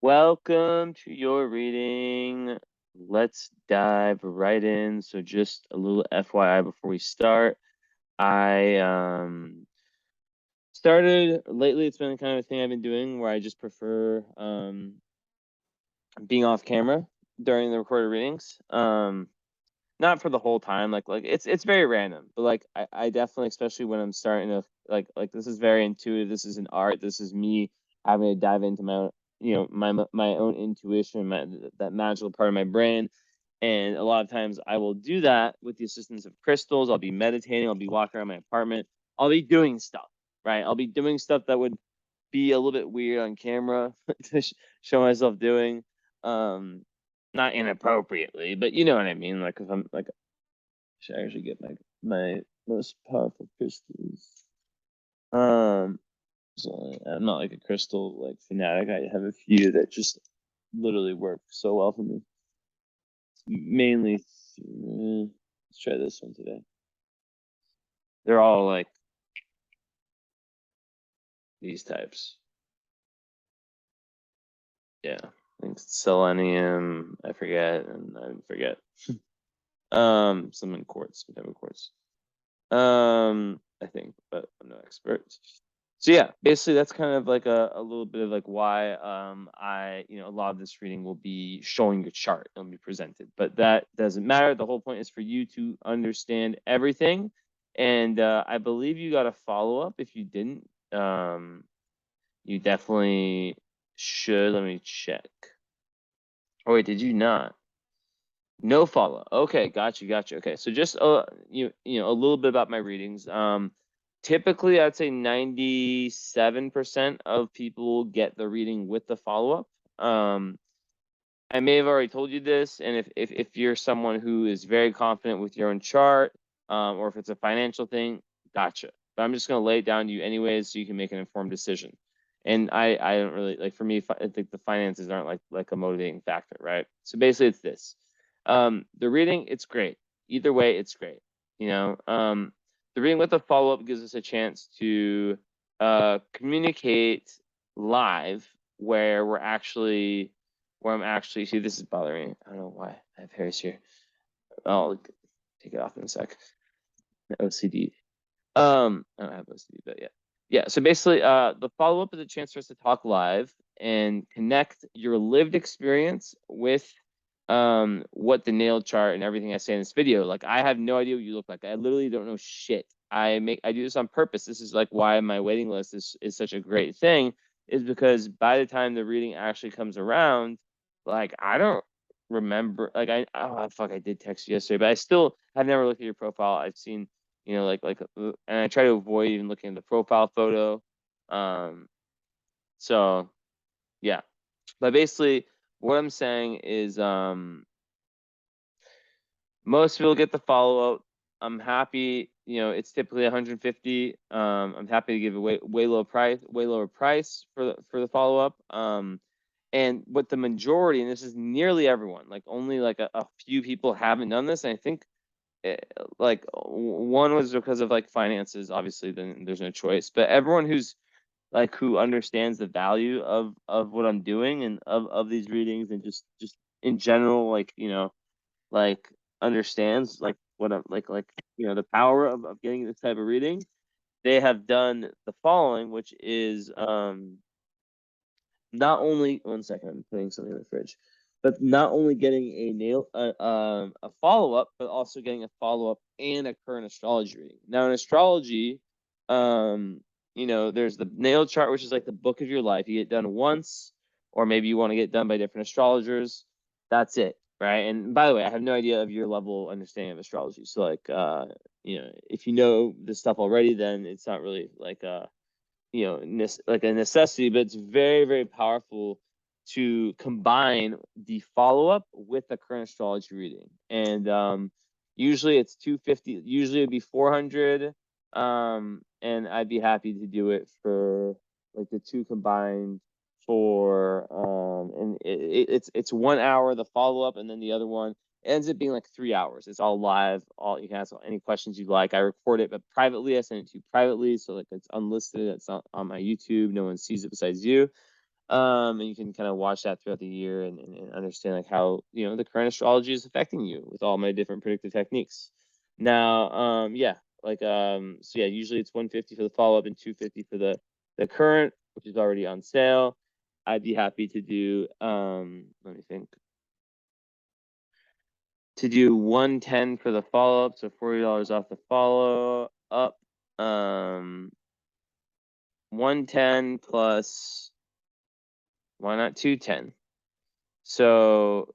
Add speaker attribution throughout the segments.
Speaker 1: Welcome to your reading. Let's dive right in. So just a little FYI before we start. I started lately, it's been the kind of thing I've been doing where I just prefer being off camera during the recorded readings. Not for the whole time, like it's very random, but like I definitely, especially when I'm starting to like this is very intuitive, this is an art, this is me having to dive into my my own intuition, that magical part of my brain. And a lot of times I will do that with the assistance of crystals. I'll be meditating, I'll be walking around my apartment, I'll be doing stuff, right? I'll be doing stuff that would be a little bit weird on camera to show myself doing. Not inappropriately, but you know what I mean. Like if I'm like, I should actually get my most powerful crystals. So I'm not like a crystal like fanatic. I have a few that just literally work so well for me. Mainly, let's try this one today. They're all like these types. Yeah, I think selenium. I forget, and I forget. Some in quartz, whatever quartz. I think, but I'm no expert. So yeah, basically that's kind of like a little bit of like why a lot of this reading will be showing your chart. It'll be presented, but that doesn't matter. The whole point is for you to understand everything. And I believe you got a follow-up. If you didn't, you definitely should. Let me check. Oh wait, did you not? No follow. Okay, gotcha. Okay, so just you know a little bit about my readings. Typically I'd say 97% of people get the reading with the follow-up. I may have already told you this, and if you're someone who is very confident with your own chart, or if it's a financial thing, gotcha. But I'm just gonna lay it down to you anyways, so you can make an informed decision. And I don't really like, for me, I think the finances aren't like a motivating factor, right? So basically, it's this. The reading, it's great. Either way, it's great. You know, the reading with the follow-up gives us a chance to communicate live where I'm actually, see, this is bothering me. I don't know why I have hairs here. I'll take it off in a sec. OCD. I don't have OCD, but yeah. Yeah, so basically, the follow-up is a chance for us to talk live and connect your lived experience with what the nail chart and everything I say in this video. Like, I have no idea what you look like. I literally don't know shit. I do this on purpose. This is like why my waiting list is such a great thing, is because by the time the reading actually comes around, like, I don't remember, like, I did text you yesterday, but I still have never looked at your profile. I've seen, and I try to avoid even looking at the profile photo. So yeah, but basically what I'm saying is, most people get the follow-up. I'm happy, it's typically 150. I'm happy to give a way lower price for the follow-up. And what the majority, and this is nearly everyone, like only like a few people haven't done this. And I think like one was because of like finances, obviously, then there's no choice. But everyone who understands the value of what I'm doing and of these readings, and just in general, like understands like what I'm like the power of getting this type of reading, they have done the following, which is not only, one second, I'm putting something in the fridge, but not only getting a follow-up, but also getting a follow-up and a current astrology reading. Now in astrology, there's the natal chart, which is like the book of your life. You get done once, or maybe you want to get done by different astrologers. That's it, right? And by the way, I have no idea of your level of understanding of astrology. So like, if you know this stuff already, then it's not really like like a necessity, but it's very, very powerful to combine the follow-up with the current astrology reading. And usually it's 250, usually it'd be 400. And I'd be happy to do it for like the two combined for and it's 1 hour the follow-up, and then the other one ends up being like 3 hours. It's all live. All you can ask any questions you like. I record it, but privately. I send it to you privately, so like it's unlisted. It's not on my YouTube. No one sees it besides you. And you can kind of watch that throughout the year and understand like how, you know, the current astrology is affecting you with all my different predictive techniques. Now, yeah, like, so yeah, usually it's 150 for the follow-up and 250 for the current, which is already on sale. I'd be happy to do, let me think, to do 110 for the follow-up, so $40 off the follow-up. 110 plus, why not 210? So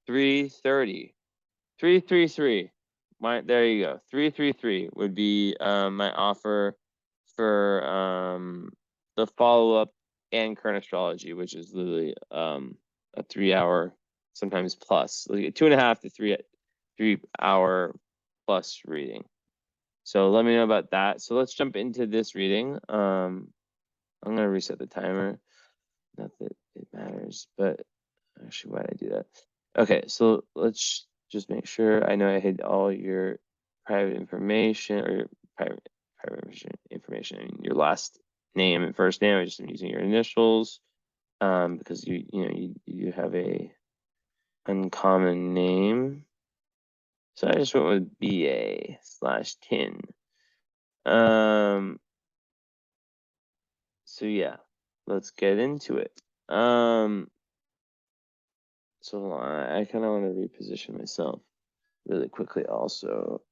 Speaker 1: 330, 333. There you go. 333 would be my offer for the follow-up and current astrology, which is literally a 3-hour, sometimes plus, like 2.5 to 3 hour plus reading. So let me know about that. So let's jump into this reading. I'm gonna reset the timer. Not that it matters, but actually, why did I do that? Okay, so let's just make sure I know I hid all your private information or your private information. I mean, your last name and first name. I just am using your initials because you have a uncommon name. So I just went with BA/Tin. So yeah, let's get into it. So I kind of want to reposition myself really quickly also.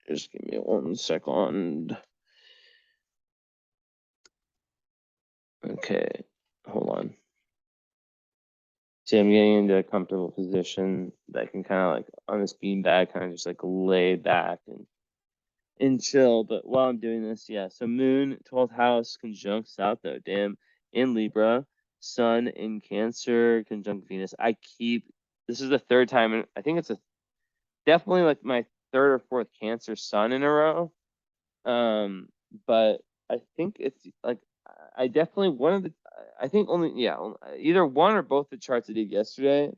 Speaker 1: Just give me 1 second. Okay, hold on. See, I'm getting into a comfortable position that I can kind of like on this beanbag, kind of just like lay back and chill. But while I'm doing this, yeah. So Moon, 12th house, conjunct South Node, damn, in Libra, Sun in Cancer, conjunct Venus. This is the third time, and I think it's definitely like my third or fourth Cancer Sun in a row. But I think it's like I definitely I think only either one or both the charts I did yesterday.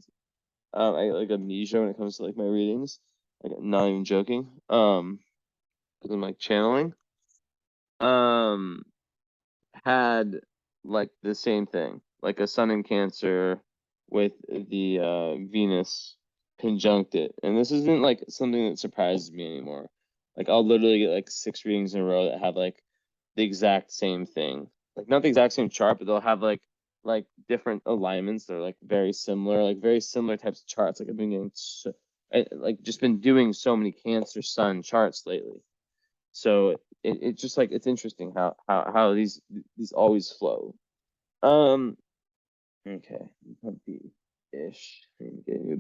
Speaker 1: I like amnesia when it comes to like my readings. Like not even joking. Because I'm like channeling. Had like the same thing, like a Sun in Cancer with the Venus conjunct it. And this isn't like something that surprises me anymore. Like I'll literally get like 6 readings in a row that have like the exact same thing. Like not the exact same chart, but they'll have like different alignments. They're like very similar types of charts. Like I've been getting just been doing so many Cancer Sun charts lately. So it just like it's interesting how these always flow. Okay, comfy-ish. Getting a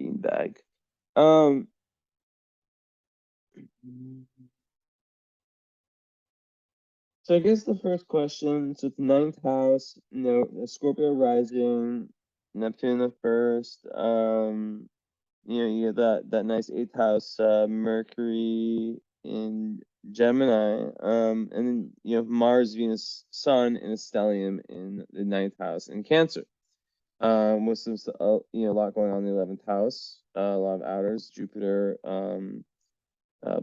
Speaker 1: beanbag. So I guess the first question, so it's 9th house, Scorpio rising, Neptune in the first, you get that nice 8th house, Mercury in Gemini, and then you have Mars, Venus, Sun in a stellium in the 9th house in Cancer. With some a lot going on in the 11th house, a lot of outers, Jupiter,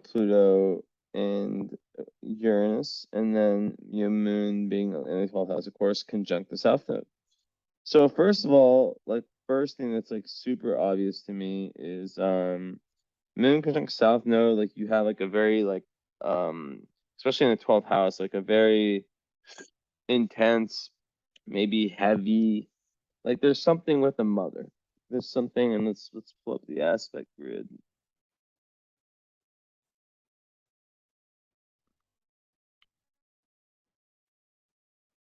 Speaker 1: Pluto, and Uranus, and then Moon being in the 12th house, of course, conjunct the South Node. So first of all, like first thing that's like super obvious to me is Moon conjunct South Node. Like you have like a very like especially in the 12th house, like a very intense, maybe heavy. Like there's something with the mother. There's something, and let's pull up the aspect grid.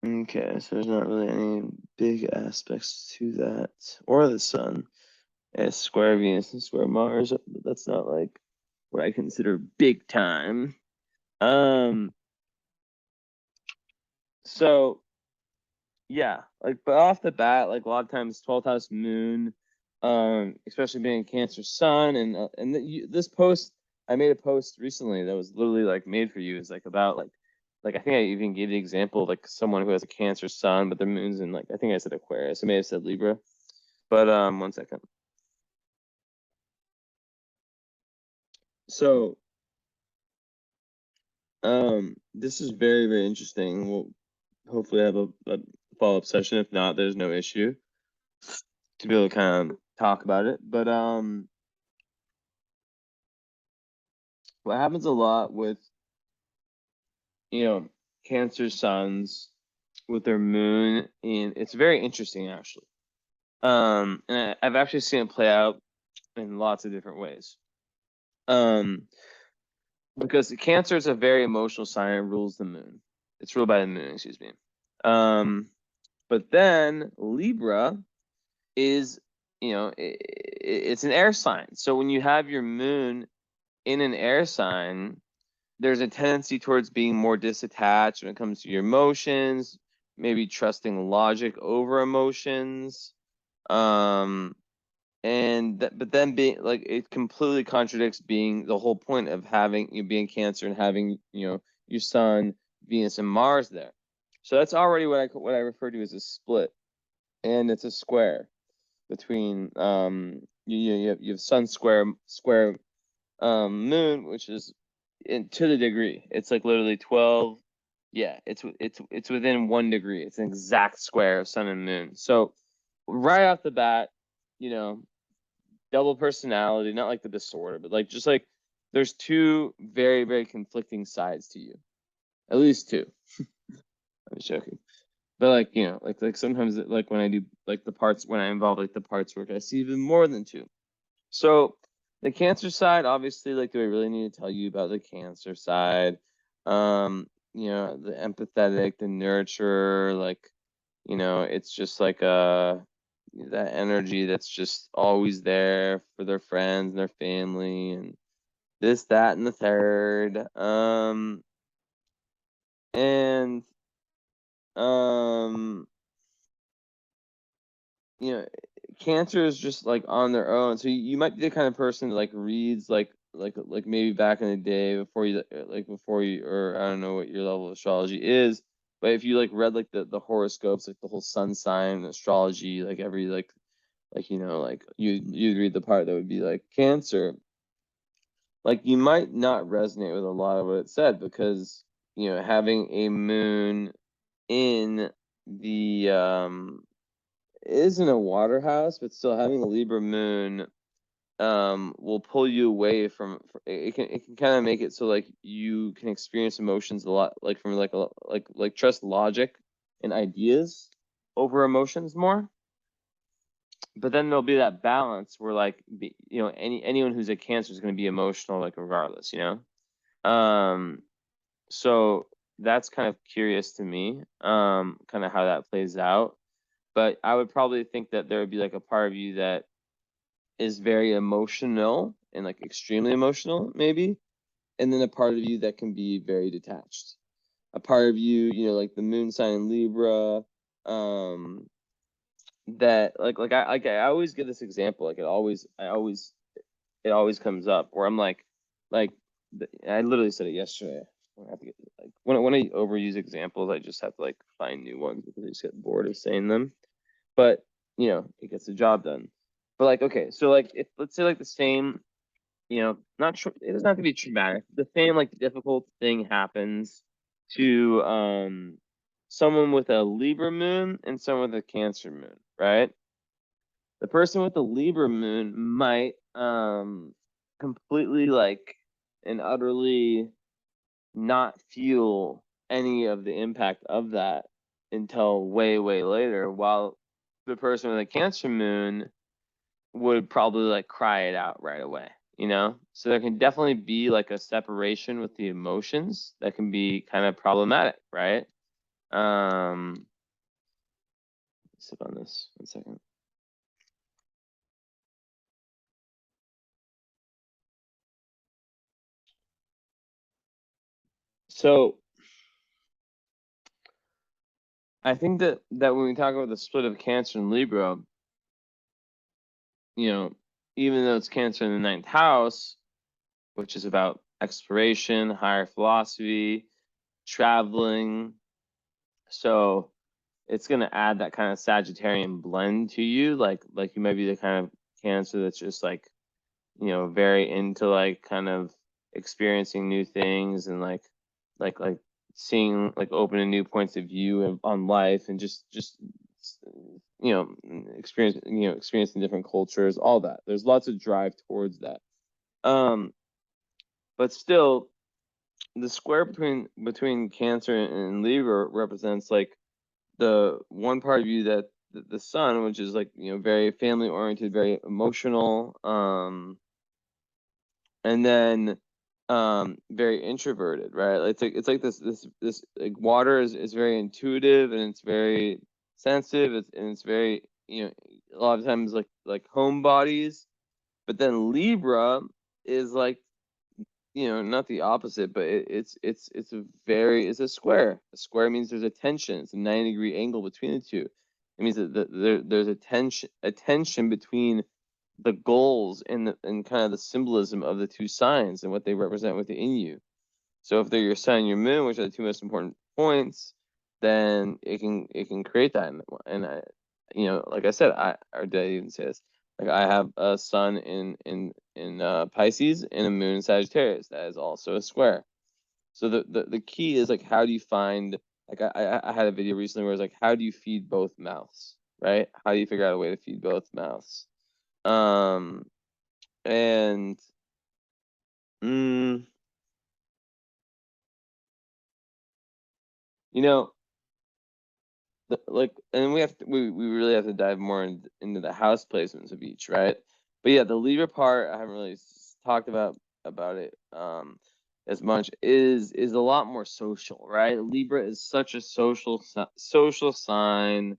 Speaker 1: Okay, so there's not really any big aspects to that, or the Sun. It's square Venus and square Mars, but that's not like what I consider big time. So yeah, like but off the bat, like a lot of times 12th house Moon, especially being Cancer Sun, and this post I made a post recently that was literally like made for you is like about like I think I even gave the example of like someone who has a Cancer Sun, but their moon's in like I think I said Aquarius, I may have said Libra, but 1 second. So this is very, very interesting. We'll hopefully have a follow-up session. If not, there's no issue to be able to kind of talk about it. But what happens a lot with, you know, Cancer suns with their moon, and it's very interesting actually. And I've actually seen it play out in lots of different ways. Because Cancer is a very emotional sign and rules the moon. It's ruled by the moon, excuse me. But then Libra is, you know, it's an air sign. So when you have your moon in an air sign, there's a tendency towards being more disattached when it comes to your emotions, maybe trusting logic over emotions. But then being like, it completely contradicts being the whole point of having you being Cancer and having, you know, your Sun, Venus, and Mars there. So that's already what I refer to as a split, and it's a square between you have Sun square Moon, which is to the degree. It's like literally 12. Yeah, it's within 1 degree. It's an exact square of Sun and Moon. So right off the bat, you know, double personality, not like the disorder, but like just like there's two very, very conflicting sides to you. At least two. I'm joking. But like, you know, like sometimes like when I do like the parts, when I involve like the parts work, I see even more than two. So the Cancer side, obviously, like, do I really need to tell you about the Cancer side? You know, the empathetic, the nurturer, like, you know, it's just like that energy that's just always there for their friends and their family and this, that, and the third. You know, Cancer is just like on their own. So you might be the kind of person that like reads like maybe back in the day before you or I don't know what your level of astrology is, but if you like read like the horoscopes, like the whole sun sign astrology, like every like you know, like you'd read the part that would be like Cancer, like you might not resonate with a lot of what it said, because, you know, having a moon in the isn't a water house, but still having a Libra moon will pull you away from it. Can kind of make it so like you can experience emotions a lot, like from like trust logic and ideas over emotions more. But then there'll be that balance where like, you know, anyone who's a Cancer is going to be emotional, like regardless, you know. So that's kind of curious to me, kind of how that plays out. But I would probably think that there would be like a part of you that is very emotional and like extremely emotional, maybe, and then a part of you that can be very detached. A part of you, you know, like the moon sign in Libra, that I always get this example, like it always comes up where I'm like I literally said it yesterday. I have to get like when I overuse examples, I just have to like find new ones because I just get bored of saying them. But, you know, it gets the job done. But like, okay, so like if let's say like the same, you know, it doesn't have to be traumatic. The same like difficult thing happens to someone with a Libra moon and someone with a Cancer moon, right? The person with the Libra moon might completely like and utterly not feel any of the impact of that until way, way later, while the person with a Cancer moon would probably like cry it out right away, you know? So there can definitely be like a separation with the emotions that can be kind of problematic, right? Sip on this 1 second. So I think that when we talk about the split of Cancer and Libra, you know, even though it's Cancer in the 9th house, which is about exploration, higher philosophy, traveling, so it's going to add that kind of Sagittarian blend to you. Like you might be the kind of Cancer that's just like, you know, very into like kind of experiencing new things and like seeing, like, opening new points of view on life, and just experiencing different cultures, all that. There's lots of drive towards that. But still, the square between Cancer and Libra represents, like, the one part of you that the Sun, which is, like, very family oriented, very emotional, and then very introverted, right? It's like this like, water is very intuitive, and it's very sensitive, and it's very, a lot of times, like homebodies. But then Libra is, like, not the opposite, but it's a square. A square means there's a tension. It's a 90-degree angle between the two. It means that there's a tension between the goals and kind of the symbolism of the two signs and what they represent within you. So if they're your sun and your moon, which are the two most important points, then it can create that. And I, like I said, or did I even say this? Like, I have a sun in Pisces and a moon in Sagittarius. That is also a square. So the key is, like, how do you find, like, I had a video recently where it's like, how do you feed both mouths, right? How do you figure out a way to feed both mouths? And and we really have to dive more into the house placements of each, right? But yeah, the Libra part, I haven't really talked about it as much, is a lot more social, right? Libra is such a social sign.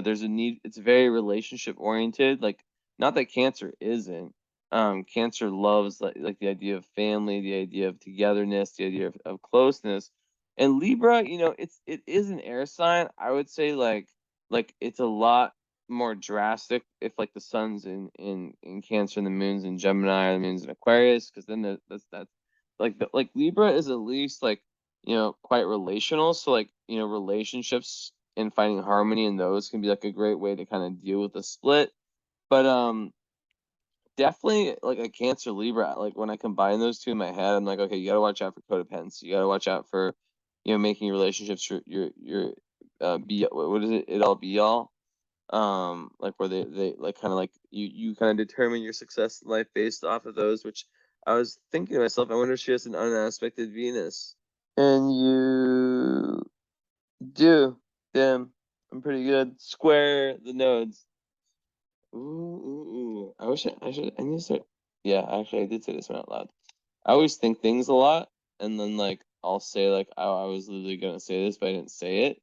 Speaker 1: There's a need. It's very relationship oriented. Like, not that Cancer isn't. Cancer loves, like the idea of family, the idea of togetherness, the idea of closeness. And Libra, it is an air sign. I would say, like it's a lot more drastic if, like, the sun's in Cancer and the moon's in Gemini, or the moon's in Aquarius, because then that's like Libra is at least, like, quite relational. So, like, relationships and finding harmony in those can be, like, a great way to kind of deal with the split. But definitely, like, a Cancer Libra, like, when I combine those two in my head, I'm like, okay, you gotta watch out for codependency. You gotta watch out for, making your relationships your be, what is it all be all, like, where they like, kind of like, you kind of determine your success in life based off of those. Which I was thinking to myself, I wonder if she has an unaspected Venus. And you do. Damn, I'm pretty good. Square the nodes. Ooh. I wish I need to start. Yeah, actually, I did say this one out loud. I always think things a lot, and then, like, I'll say, like, I was literally gonna say this, but I didn't say it.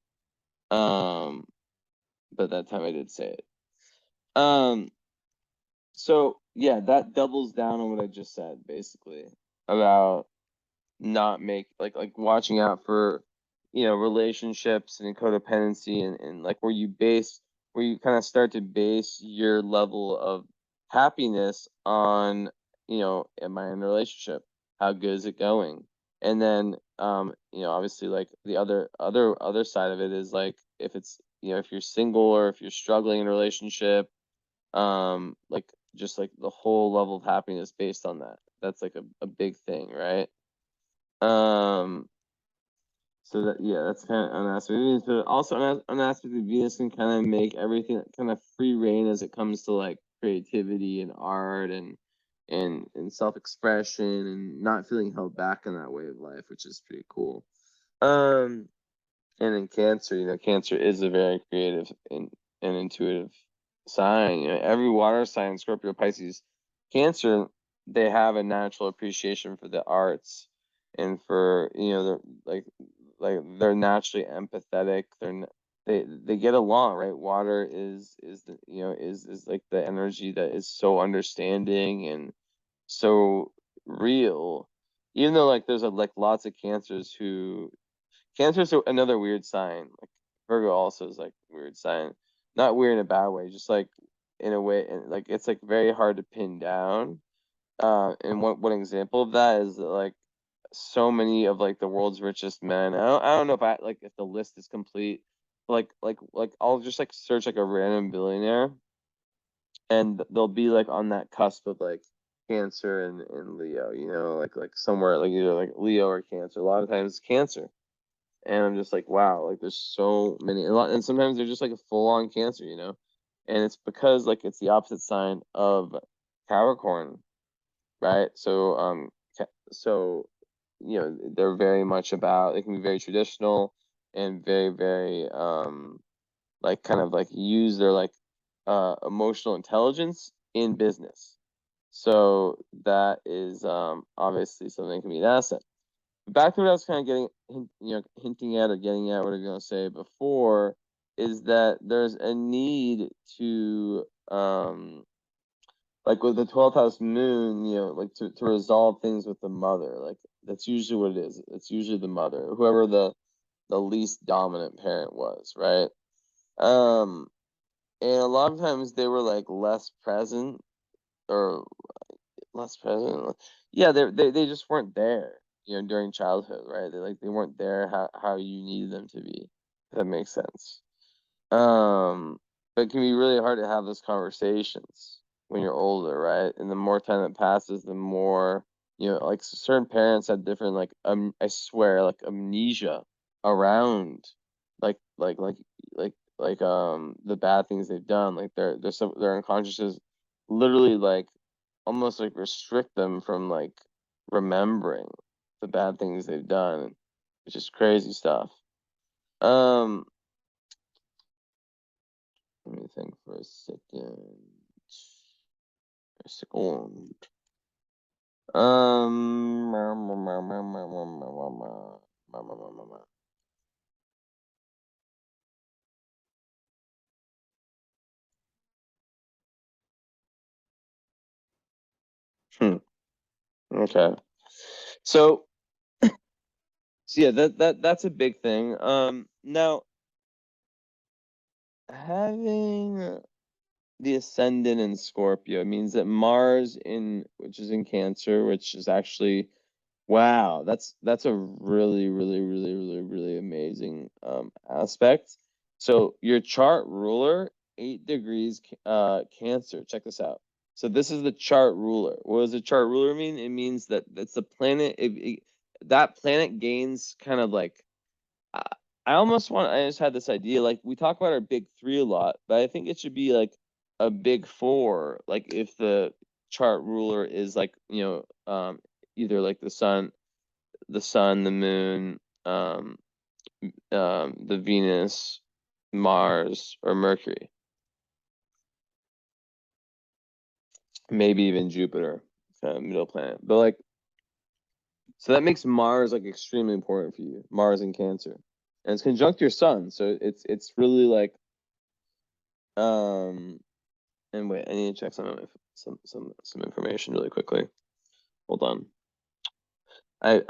Speaker 1: But that time I did say it. So yeah, that doubles down on what I just said, basically, about not watching out for, relationships and codependency, and like, where you kind of start to base your level of happiness on, am I in a relationship? How good is it going? And then, obviously, like, the other side of it is, like, if it's, if you're single, or if you're struggling in a relationship, like, just, like, the whole level of happiness based on that. That's, like, a big thing, right? So that, yeah, that's kind of an aspect of Venus, but also an aspect of Venus can kind of make everything kind of free reign as it comes to, like, creativity and art and self-expression, and not feeling held back in that way of life, which is pretty cool. And in Cancer, Cancer is a very creative and intuitive sign. Every water sign, Scorpio, Pisces, Cancer, they have a natural appreciation for the arts, and for, they're naturally empathetic. They get along, right? Water is the, is like the energy that is so understanding and so real. Even though, like, there's like lots of Cancers who Cancer's another weird sign. Like, Virgo also is, like, weird sign. Not weird in a bad way, just, like, in a way, and, like, it's, like, very hard to pin down. And one example of that is that, like, so many of, like, the world's richest men. I don't know if the list is complete. Like I'll just, like, search, like, a random billionaire, and they'll be, like, on that cusp of, like, Cancer and Leo, you know, like somewhere like either like Leo or Cancer. A lot of times it's Cancer. And I'm just like, wow, like there's so many, and sometimes they're just like a full-on Cancer, you know, and it's because like it's the opposite sign of Capricorn, right? So you know, they're very much about, they can be very traditional and very, very like kind of like use their like emotional intelligence in business. So that is obviously something that can be an asset. Back to what I was kind of hinting at or getting at, what I'm going to say before, is that there's a need to, like with the 12th house moon, you know, like to resolve things with the mother. Like that's usually what it is. It's usually the mother, whoever the least dominant parent was, right? And a lot of times they were like less present or less present. Yeah, they just weren't there, you know, during childhood, right? They weren't there how you needed them to be. If that makes sense. But it can be really hard to have those conversations when you're older, right? And the more time that passes, the more, you know, like certain parents have different like I swear like amnesia around like the bad things they've done. Like their unconscious literally like almost like restrict them from like remembering the bad things they've done, which is crazy stuff. Let me think for a second. A second. Okay. So yeah, that's a big thing. Now having the ascendant in Scorpio means that Mars which is in Cancer, which is actually, wow, that's a really, really, really, really, really amazing aspect. So your chart ruler, 8 degrees Cancer. Check this out. So this is the chart ruler. What does the chart ruler mean? It means that it's the planet. That planet gains kind of like, I just had this idea, like we talk about our big 3 a lot, but I think it should be like a big 4. Like if the chart ruler is like, you know, either like the sun, the moon, the Venus, Mars, or Mercury, maybe even Jupiter, middle planet. But like, so that makes Mars like extremely important for you, Mars in Cancer, and it's conjunct your sun, so it's really like, and wait, I need to check some information really quickly. Hold on. I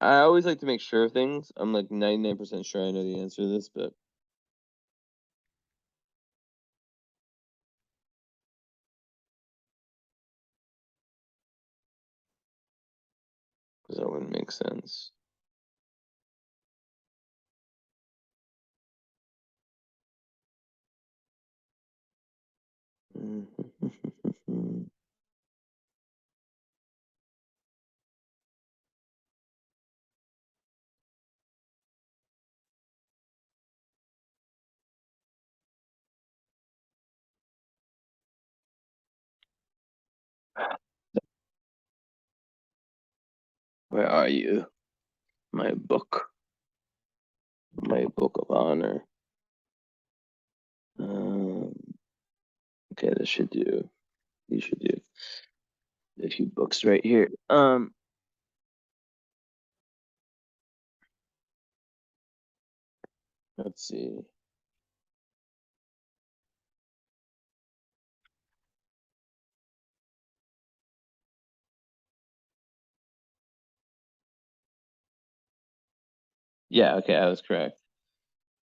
Speaker 1: always like to make sure of things. I'm like 99% sure I know the answer to this, but because that wouldn't make sense. Where are you? My book of honor. Okay, this should do. You should do a few books right here. Let's see. Yeah, okay, I was correct.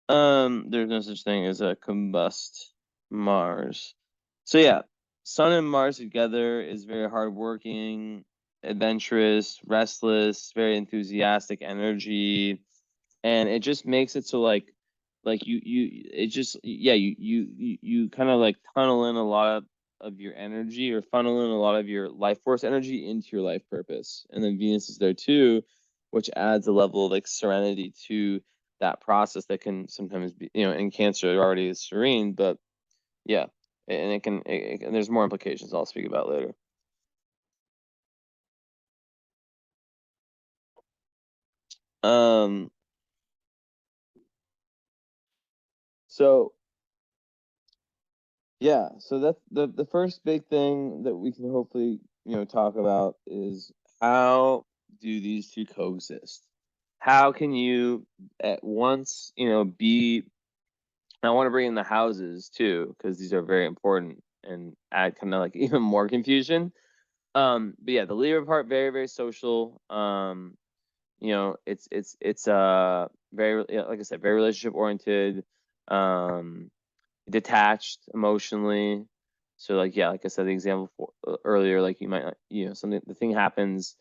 Speaker 1: There's no such thing as a combust Mars. So yeah, Sun and Mars together is very hardworking, adventurous, restless, very enthusiastic energy, and it just makes it so like you it just, yeah, you kind of like tunnel in a lot of your energy, or funneling a lot of your life force energy into your life purpose. And then Venus is there too, which adds a level of like serenity to that process that can sometimes be, in Cancer it already is serene, but yeah, and it can, and there's more implications I'll speak about later. So yeah, so that's the first big thing that we can hopefully, talk about is how do these two coexist? How can you at once, be, I want to bring in the houses too, because these are very important and add kind of like even more confusion. But yeah, the Libra part, very, very social. It's very, like I said, very relationship oriented, detached emotionally. So like, yeah, like I said, the example earlier, like you might not, the thing happens,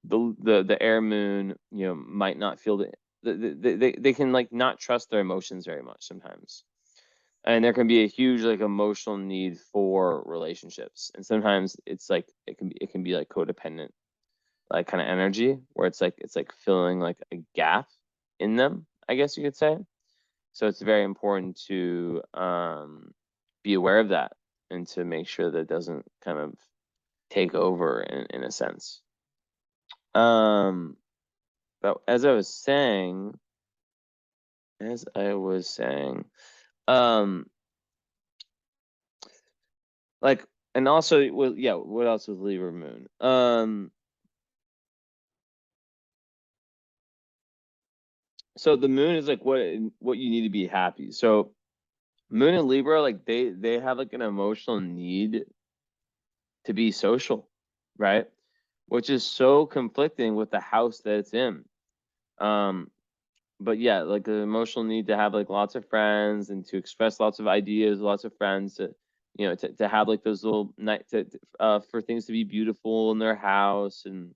Speaker 1: the air moon, might not feel they can like not trust their emotions very much sometimes. And there can be a huge like emotional need for relationships. And sometimes it's like it can be like codependent, like kind of energy, where it's like filling like a gap in them, I guess you could say. So it's very important to be aware of that and to make sure that it doesn't kind of take over in a sense. But as I was saying, like, and also, well, yeah, what else with Libra Moon? So the moon is like what you need to be happy. So Moon and Libra, like they have like an emotional need to be social, right? Which is so conflicting with the house that it's in. But yeah, like the emotional need to have like lots of friends and to express lots of ideas, lots of friends, to have like those little night for things to be beautiful in their house. And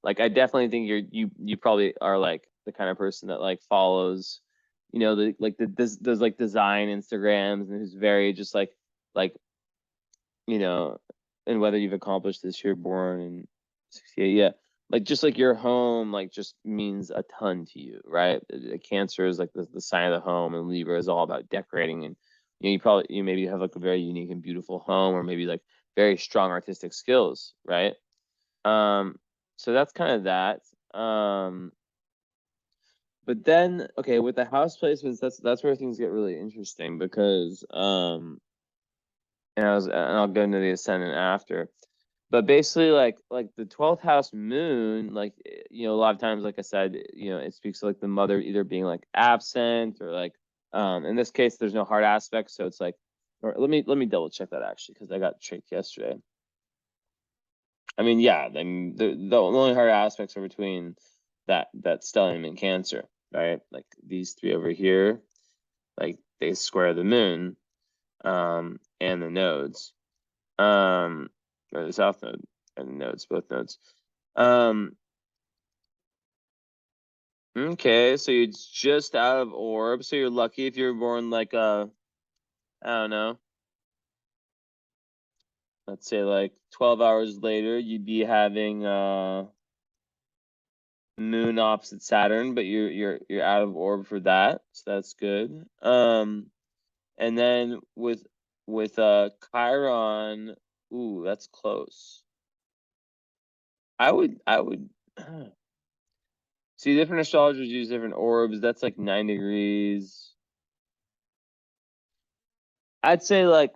Speaker 1: like I definitely think you probably are like the kind of person that like follows, those like design Instagrams, and who's very just like you know, and whether you've accomplished this, you're born in 68, yeah. Like just like your home, like just means a ton to you, right? Cancer is like the sign of the home, and Libra is all about decorating. And you maybe have like a very unique and beautiful home, or maybe like very strong artistic skills, right? So that's kind of that. But then okay, with the house placements, that's where things get really interesting, because and I'll go into the ascendant after. But basically, like the 12th house moon, like a lot of times, like I said, it speaks to like the mother either being like absent, or like in this case there's no hard aspect, so it's like, or let me double check that actually, because I got tricked yesterday. I mean, yeah, the only hard aspects are between that stellium and Cancer, right? Like these three over here, like they square the moon, and the nodes, or the south node and the nodes, both nodes. Okay, so you're just out of orb, so you're lucky if you're born like I don't know, let's say like 12 hours later, you'd be having moon opposite Saturn, but you're out of orb for that, so that's good. And then with Chiron, ooh, that's close. I would see, different astrologers use different orbs. That's like 9 degrees. I'd say like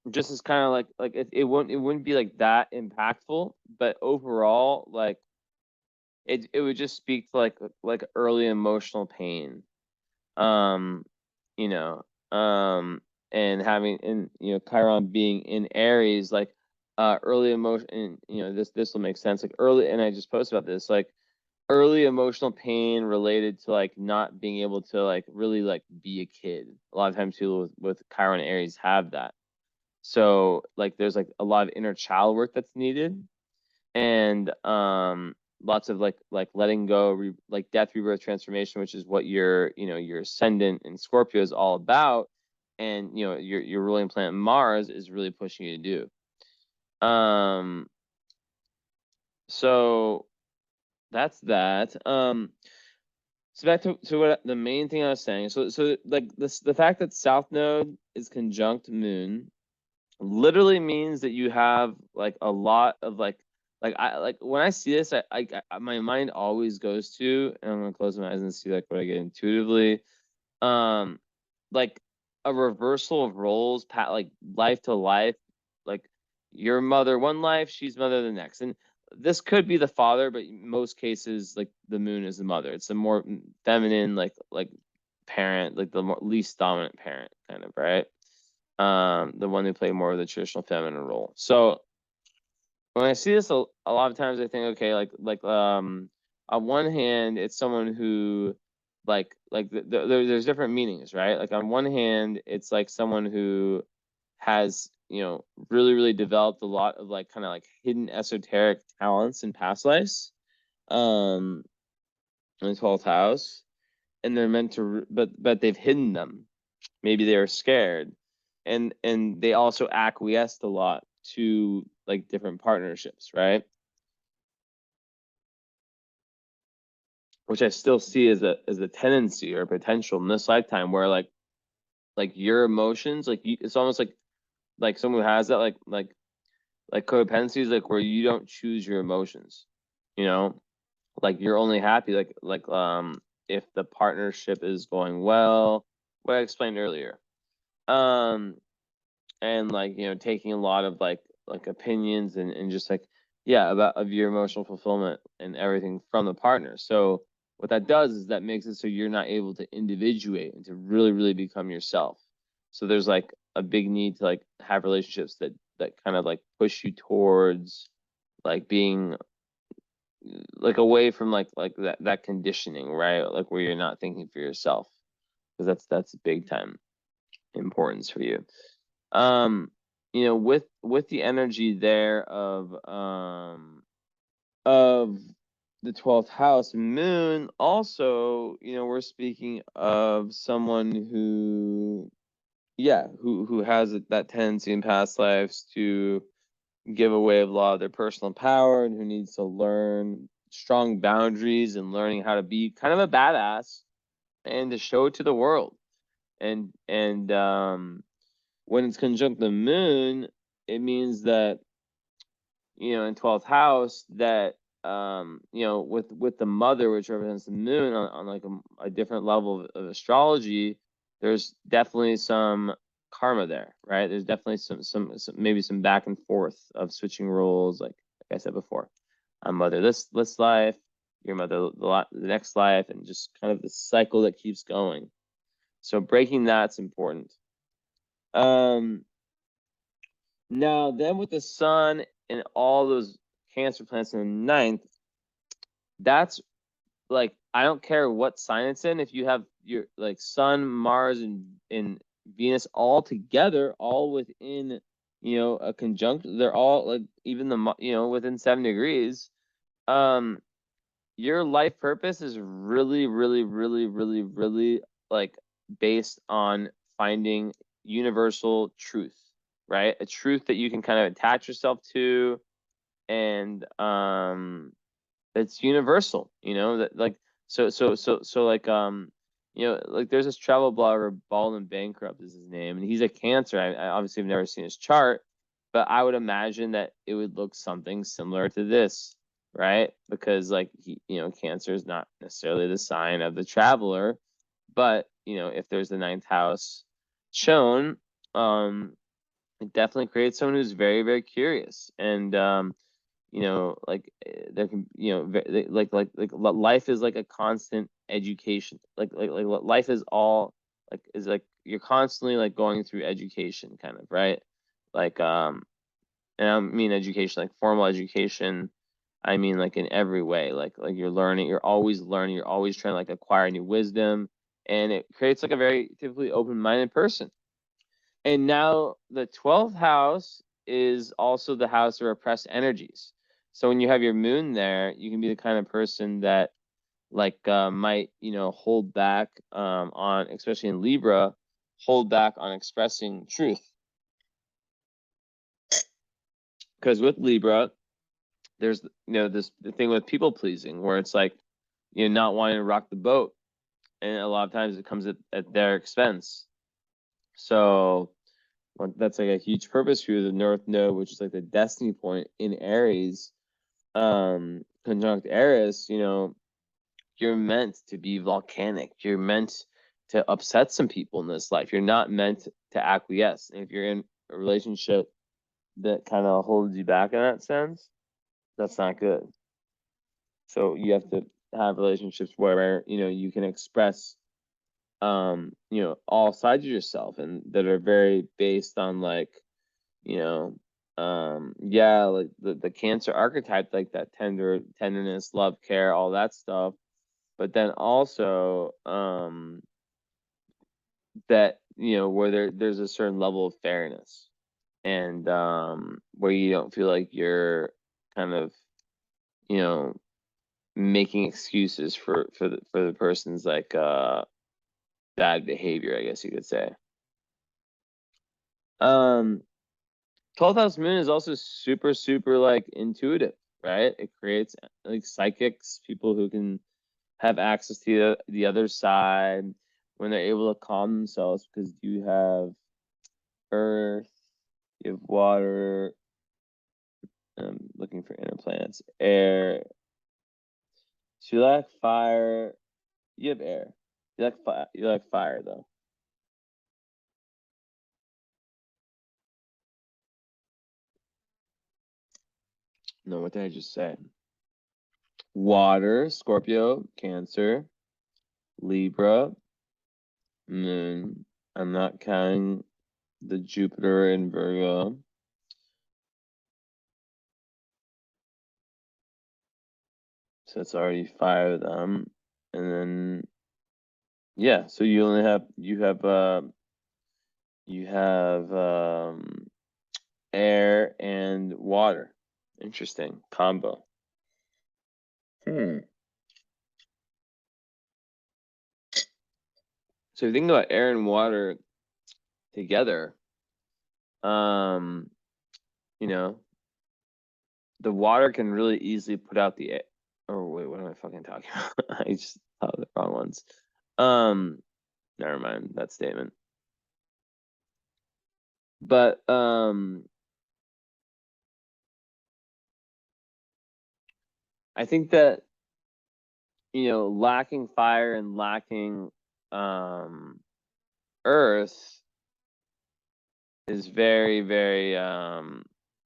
Speaker 1: just as kind of like it wouldn't be like that impactful, but overall like it would just speak to like early emotional pain. Um, you know, and having, and Chiron being in Aries, like early emotion, and this will make sense, like early, and I just posted about this, like early emotional pain related to like not being able to like really like be a kid. A lot of times people with Chiron Aries have that. So like there's like a lot of inner child work that's needed, and lots of like letting go, like death, rebirth, transformation, which is what your ascendant in Scorpio is all about. and your ruling planet Mars is really pushing you to do. So that's that. So back to what the main thing I was saying. So like the fact that South Node is conjunct Moon literally means that you have like a lot of like when I see this, I my mind always goes to, and I'm gonna close my eyes and see like what I get intuitively, like a reversal of roles, like life to life, like your mother one life, she's mother the next, and this could be the father, but in most cases, like the moon is the mother. It's a more feminine, like parent, like the least dominant parent, kind of, right? The one who play more of the traditional feminine role. So when I see this a lot of times, I think, okay, on one hand, it's someone who there's different meanings, right? Like on one hand, it's like someone who has really developed a lot of like kind of like hidden esoteric talents in past lives, in the 12th house, and they're meant to, but they've hidden them. Maybe they were scared, and they also acquiesced a lot to like different partnerships, right? Which I still see as a tendency or a potential in this lifetime, where like your emotions, like it's almost like someone who has that like codependency is like where you don't choose your emotions, like you're only happy if the partnership is going well, what I explained earlier. And like taking a lot of like opinions and just like of your emotional fulfillment and everything from the partner. So what that does is that makes it so you're not able to individuate and to really become yourself. So there's like a big need to like have relationships that kind of like push you towards like being like away from like that conditioning, right? Like where you're not thinking for yourself, because that's big time importance for you. With the energy there of the 12th house moon, also, we're speaking of someone who has that tendency in past lives to give away a lot of their personal power, and who needs to learn strong boundaries and learning how to be kind of a badass and to show it to the world. And when it's conjunct the moon, it means that in 12th house that with the mother, which represents the moon on like a different level of astrology, there's definitely some karma there, right? There's definitely some maybe some back and forth of switching roles, like I said before. I'm mother this life, your mother the next life, and just kind of the cycle that keeps going. So breaking that's important. Now then with the sun and all those Cancer planets in the ninth, that's like, I don't care what sign it's in. If you have your like Sun, Mars, and Venus all together, all within a conjunction, they're all like even the within 7 degrees. Your life purpose is really like based on finding universal truth, right? A truth that you can kind of attach yourself to, and it's universal, that like like like there's this travel blogger, Baldwin Bankrupt is his name, and he's a Cancer. I obviously have never seen his chart, but I would imagine that it would look something similar to this, right? Because like Cancer is not necessarily the sign of the traveler, but if there's the ninth house shown, it definitely creates someone who's very curious, and like there can like life is like a constant education, like life is all is like you're constantly like going through education, kind of, right? Like and I don't mean education like formal education, I mean like in every way, like you're learning, you're always learning, you're always trying to like acquire new wisdom, and it creates like a very typically open-minded person. And now the 12th house is also the house of repressed energies. So when you have your moon there, you can be the kind of person that might hold back on, especially in Libra, hold back on expressing truth. Because with Libra, there's the thing with people pleasing where it's like not wanting to rock the boat, and a lot of times it comes at their expense. So that's like a huge purpose for you. The North Node, which is like the destiny point in Aries, conjunct Eris, you're meant to be volcanic. You're meant to upset some people in this life. You're not meant to acquiesce. And if you're in a relationship that kind of holds you back in that sense, that's not good. So you have to have relationships where you can express all sides of yourself, and that are very based on like like the Cancer archetype, like that tenderness, love, care, all that stuff. But then also that where there's a certain level of fairness, and where you don't feel like you're kind of making excuses for the person's like bad behavior, I guess you could say. 12th house moon is also super like intuitive, right? It creates like psychics, people who can have access to the other side when they're able to calm themselves, because you have earth, you have water, I'm looking for inner planets, air. So you like fire, you have air. You like fire though. No, what did I just say? Water, Scorpio, Cancer, Libra, Moon. I'm not counting the Jupiter in Virgo. So it's already 5 of them. And then yeah, so you have air and water. Interesting combo. So if you think about air and water together, the water can really easily put out the air. Oh wait, what am I fucking talking about? I just thought of the wrong ones. Never mind that statement. But I think that lacking fire and lacking earth is very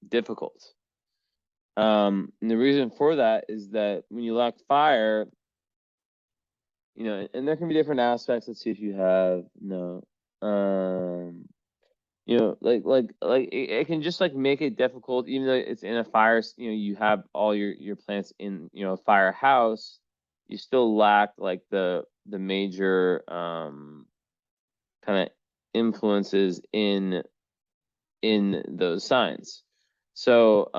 Speaker 1: difficult. And the reason for that is that when you lack fire, and there can be different aspects. Let's see if you have it can just like make it difficult, even though it's in a fire. You have all your plants in a fire house. You still lack like the major kind of influences in those signs. So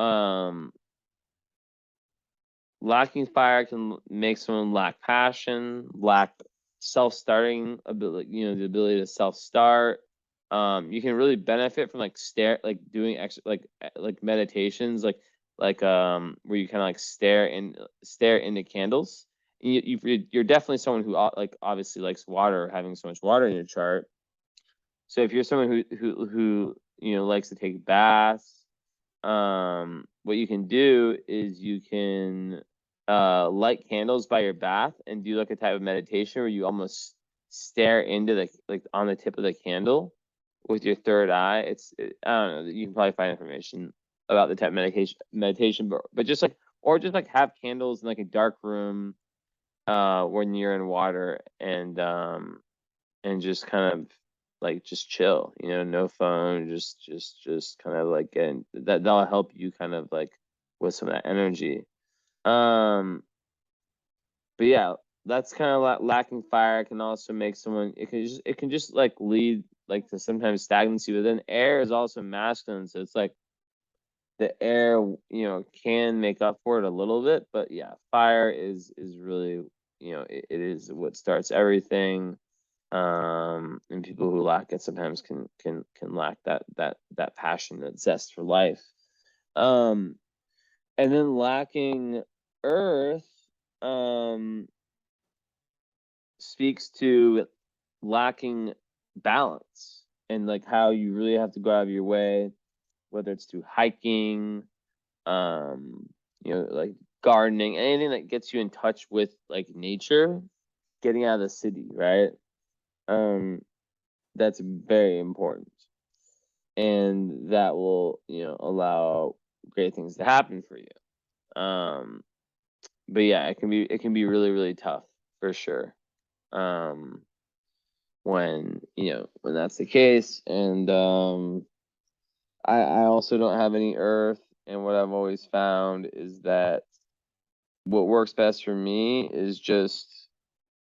Speaker 1: lacking fire can make someone lack passion, lack self-starting ability, the ability to self-start. You can really benefit from doing like meditations, where you kind of like stare into candles. You're definitely someone who like obviously likes water, having so much water in your chart. So if you're someone who likes to take baths, what you can do is you can light candles by your bath and do like a type of meditation where you almost stare into on the tip of the candle with your third eye. I don't know, you can probably find information about the type of meditation, but just like, or just like have candles in like a dark room when you're in water, and just kind of like just chill, no phone, just kind of like getting that'll help you kind of like with some of that energy. But yeah, that's kind of lacking fire can also make someone, it can just like lead like to sometimes stagnancy. But then air is also masculine, so it's like the air can make up for it a little bit. But yeah, fire is really it is what starts everything. And people who lack it sometimes can lack that passion, that zest for life. And then lacking Earth speaks to lacking balance, and like how you really have to go out of your way, whether it's through hiking, like gardening, anything that gets you in touch with like nature, getting out of the city, right? That's very important, and that will allow great things to happen for you. But yeah, it can be really, really tough for sure. When when that's the case. And I also don't have any Earth, and what I've always found is that what works best for me is just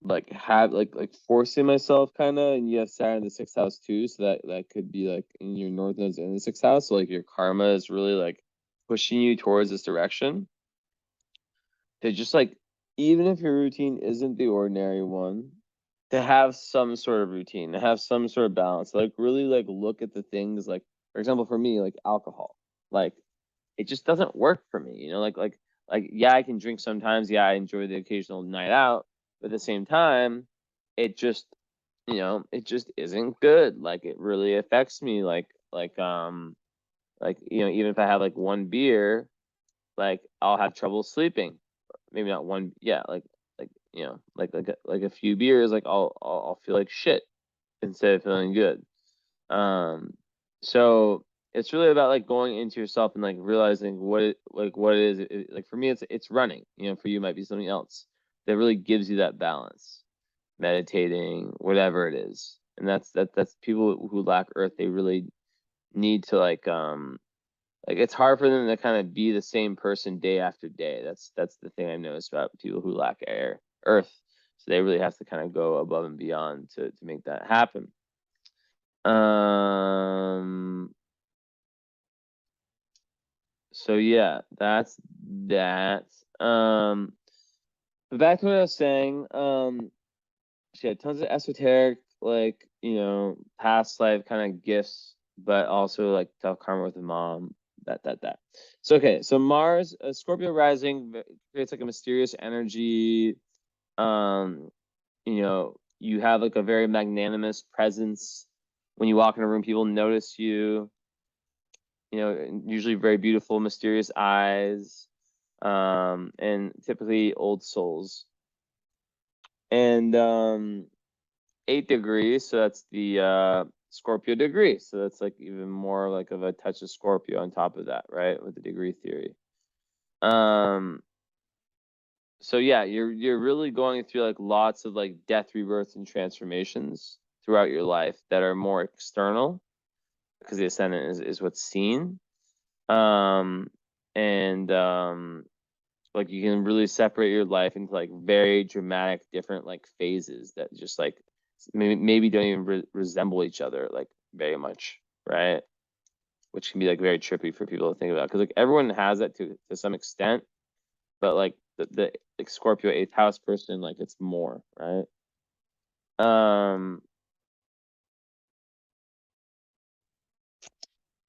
Speaker 1: like have like forcing myself kind of. And you have Saturn in the 6th house too, so that could be like in your north nodes in the 6th house, so like your karma is really like pushing you towards this direction, to just like, even if your routine isn't the ordinary one, to have some sort of routine, to have some sort of balance, like really like look at the things, like for example for me, like alcohol, like it just doesn't work for me, like yeah, I can drink sometimes, yeah, I enjoy the occasional night out, but at the same time, it just it just isn't good. Like it really affects me, even if I have like one beer, like I'll have trouble sleeping. Maybe not one, yeah, like a few beers, like I'll feel like shit instead of feeling good. So it's really about like going into yourself and like realizing what it is. Like for me, it's running. For you, it might be something else that really gives you that balance. Meditating, whatever it is, and that's people who lack Earth. They really need to like it's hard for them to kind of be the same person day after day. That's the thing I noticed about people who lack Earth. So they really have to kind of go above and beyond to make that happen. So yeah, that's that. But back to what I was saying. She had tons of esoteric, like past life kind of gifts, but also like tough karma with the mom. That. So okay, so Mars, Scorpio rising creates like a mysterious energy. You have like a very magnanimous presence. When you walk in a room, people notice you. Usually very beautiful, mysterious eyes, and typically old souls. And 8 degrees, so that's the Scorpio degree. So that's like even more like of a touch of Scorpio on top of that, right? With the degree theory. So yeah, you're really going through like lots of like death, rebirth, and transformations throughout your life that are more external, because the ascendant is what's seen. And like you can really separate your life into like very dramatic different like phases that just like maybe don't even resemble each other like very much, right? Which can be like very trippy for people to think about, because like everyone has that to some extent, but like the like Scorpio 8th house person, like it's more, right?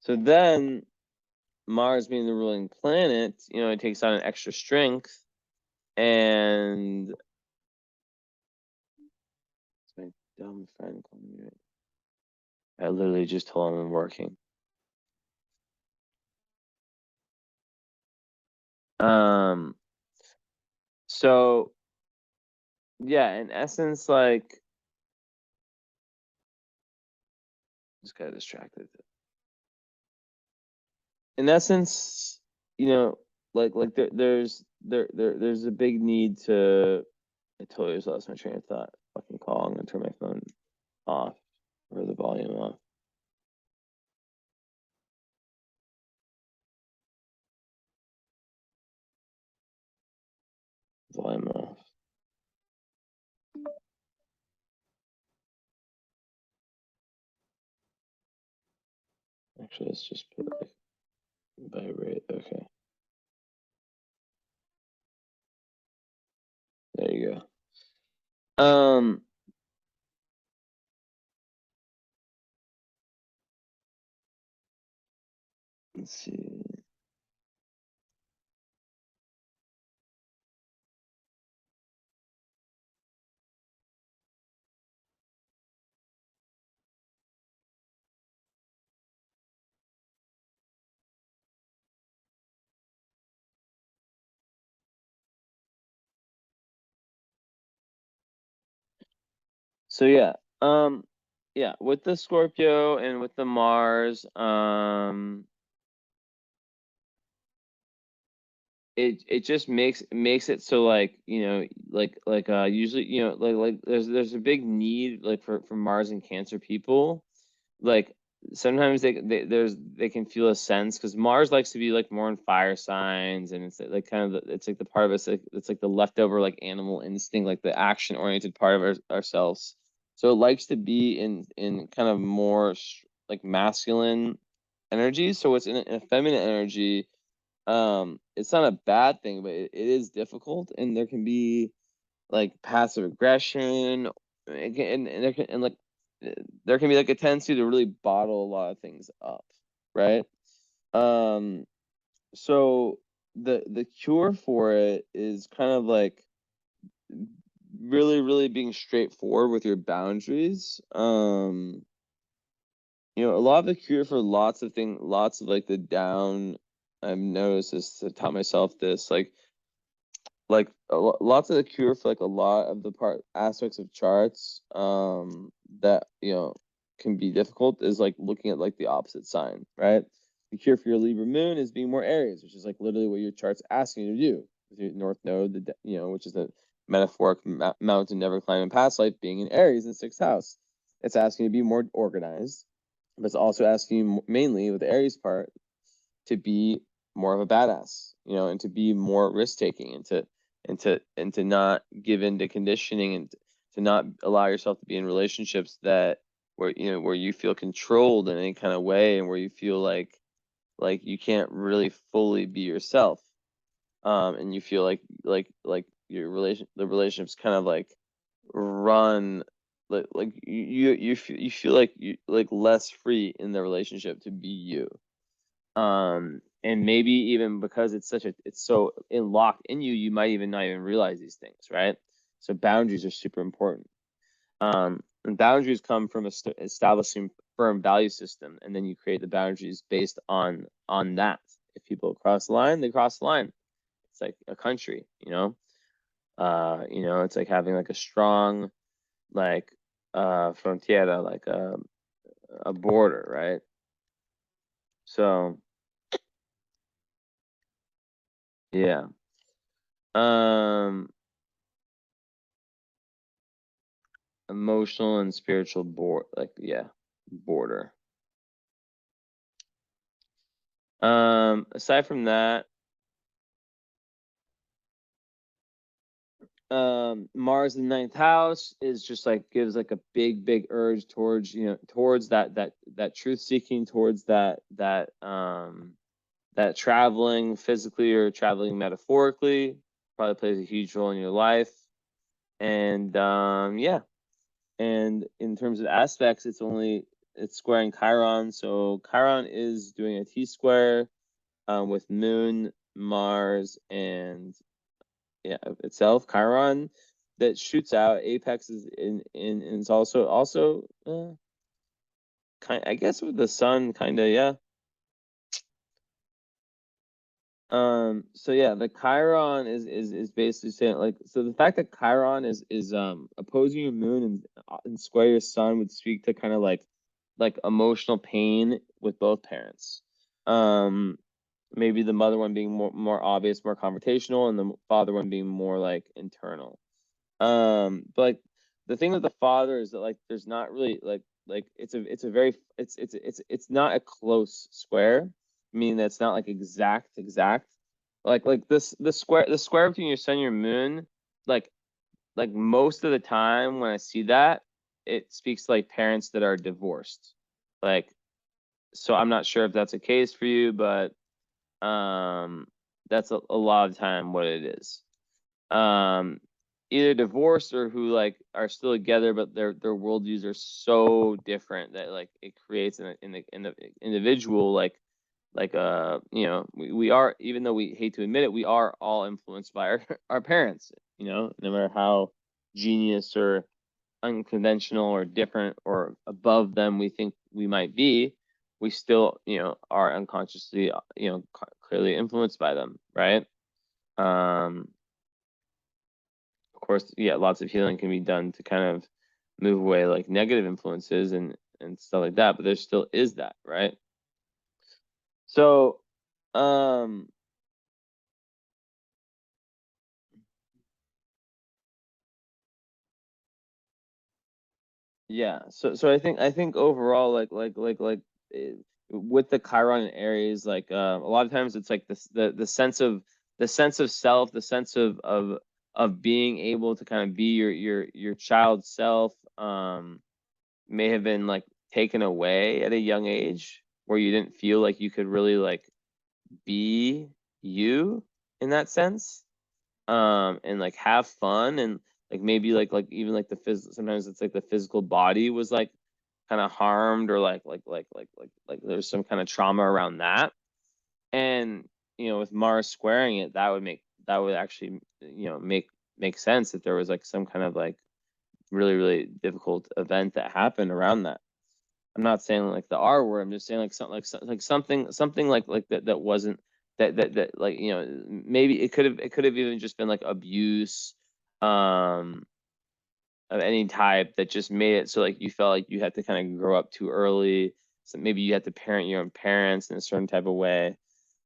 Speaker 1: So then Mars being the ruling planet, it takes on an extra strength. And it's my dumb friend calling me. I literally just told him I'm working. So yeah, in essence, like just got distracted. In essence, there's a big need to. I totally just lost my train of thought. Fucking call. I'm gonna turn my phone off or the volume off. Volume off. Actually, let's just put like vibrate. Okay. There you go. Let's see. So yeah, yeah, with the Scorpio and with the Mars, it just makes it so like, usually, there's a big need like for Mars and Cancer people. Like sometimes they can feel a sense because Mars likes to be like more in fire signs, and it's like kind of it's like the part of us, it's like the leftover like animal instinct, like the action oriented part of ourselves. So it likes to be in kind of more like masculine energy. So it's in a feminine energy. It's not a bad thing, but it is difficult, and there can be like passive aggression, and like there can be like a tendency to really bottle a lot of things up, right? So the cure for it is kind of like really being straightforward with your boundaries. A lot of the cure for lots of things, lots of like the down, I've noticed this, I taught myself this, like lots of the cure for like a lot of the aspects of charts that can be difficult is like looking at like the opposite sign, right? The cure for your Libra moon is being more Aries, which is like literally what your chart's asking you to do with your North Node, which is the metaphoric mountain never climb in past life, being in Aries in the 6th house. It's asking you to be more organized, but it's also asking you mainly with the Aries part to be more of a badass, and to be more risk taking, and to not give in to conditioning, and to not allow yourself to be in relationships where you feel controlled in any kind of way, and where you feel like you can't really fully be yourself, and you feel like the relationships kind of like run like you feel like you like less free in the relationship to be you. And maybe even because it's so locked in you, you might even not even realize these things, right? So boundaries are super important. And boundaries come from establishing firm value system, and then you create the boundaries based on that. If people cross the line, they cross the line. It's like a country, it's like having like a strong like frontiera, like a border, right? So yeah. Emotional and spiritual border. Aside from that, Mars in the 9th house is just like gives like a big urge towards towards that truth seeking, towards that traveling physically or traveling metaphorically. Probably plays a huge role in your life. And yeah. And in terms of aspects, it's squaring Chiron. So Chiron is doing a T-square with Moon, Mars, and itself. Chiron that shoots out. Apex is in it's also I guess with the Sun, kind of, yeah. So yeah, the Chiron is basically saying like, so the fact that Chiron is opposing your moon and square your sun would speak to kind of like emotional pain with both parents. Maybe the mother one being more obvious, more confrontational, and the father one being more like internal. But like the thing with the father is that like there's not really like it's a very it's not a close square, meaning that's not like exact like the square between your sun and your moon, like most of the time when I see that, it speaks to like parents that are divorced. Like, so I'm not sure if that's a case for you, but that's a lot of time what it is. Either divorced or who like are still together, but their worldviews are so different that like it creates in the individual like like you know, we are, even though we hate to admit it, we are all influenced by our parents, you know, no matter how genius or unconventional or different or above them we think we might be, we still, you know, are unconsciously, you know, clearly influenced by them, right? Of course, yeah, lots of healing can be done to kind of move away like negative influences and stuff like that, but there still is that, right? So, yeah. So I think overall, eh, with the Chiron and Aries, like a lot of times it's like this the sense of self, the sense of being able to kind of be your child self, may have been like taken away at a young age, where you didn't feel like you could really like be you in that sense, and like have fun, and like maybe like even like sometimes it's like the physical body was like kind of harmed, or like there's some kind of trauma around that. And you know, with Mars squaring it, that would actually, you know, make sense if there was like some kind of like really difficult event that happened around that. I'm not saying like the R word. I'm just saying like something something like that wasn't that like, you know, maybe it could have even just been like abuse, um of any type, that just made it so like you felt like you had to kind of grow up too early. So maybe you had to parent your own parents in a certain type of way.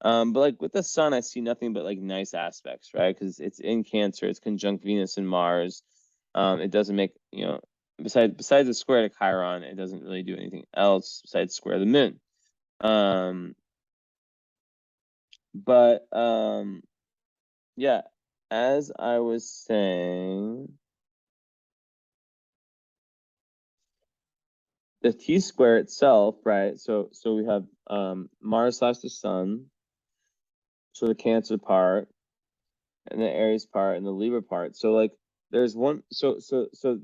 Speaker 1: But like with the sun, I see nothing but like nice aspects, right? Because it's in Cancer, it's conjunct Venus and Mars. It doesn't make, you know, besides the square to Chiron, it doesn't really do anything else besides square the moon. But yeah, as I was saying, the T square itself, right? So we have Mars slash the Sun, so the Cancer part, and the Aries part, and the Libra part. So like there's one, so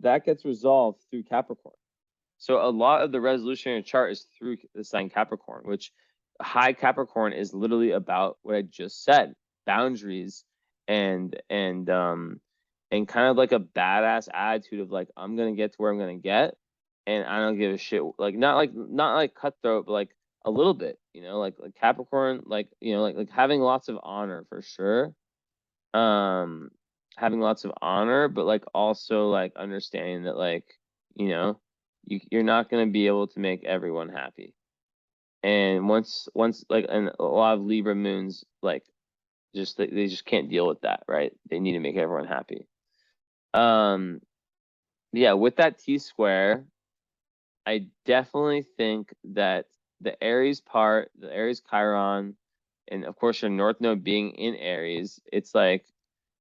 Speaker 1: that gets resolved through Capricorn. So a lot of the resolution in your chart is through the sign Capricorn, which high Capricorn is literally about what I just said: boundaries, and kind of like a badass attitude of like, I'm gonna get to where I'm gonna get, and I don't give a shit. Like not like cutthroat, but like a little bit, you know, like Capricorn, like, you know, like having lots of honor for sure. Um, Having lots of honor, but like also like understanding that like, you know, you're not gonna be able to make everyone happy. And once like, and a lot of Libra moons like just they just can't deal with that, right? They need to make everyone happy. Um, yeah, with that T square, I definitely think that the Aries part, the Aries Chiron, and of course your North Node being in Aries, it's like,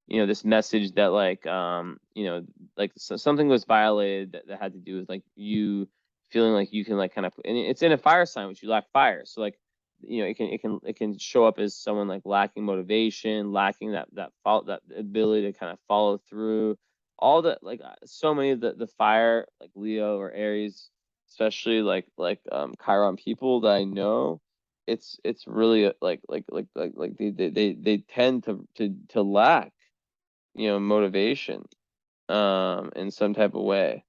Speaker 1: you know, this message that like, you know, like something was violated that had to do with like you feeling like you can like kind of, and it's in a fire sign, which you lack fire. So like, you know, it can show up as someone like lacking motivation, lacking that ability to kind of follow through. All the like, so many of the fire, like Leo or Aries, especially Chiron people that I know, it's really they tend to lack, you know, motivation, in some type of way,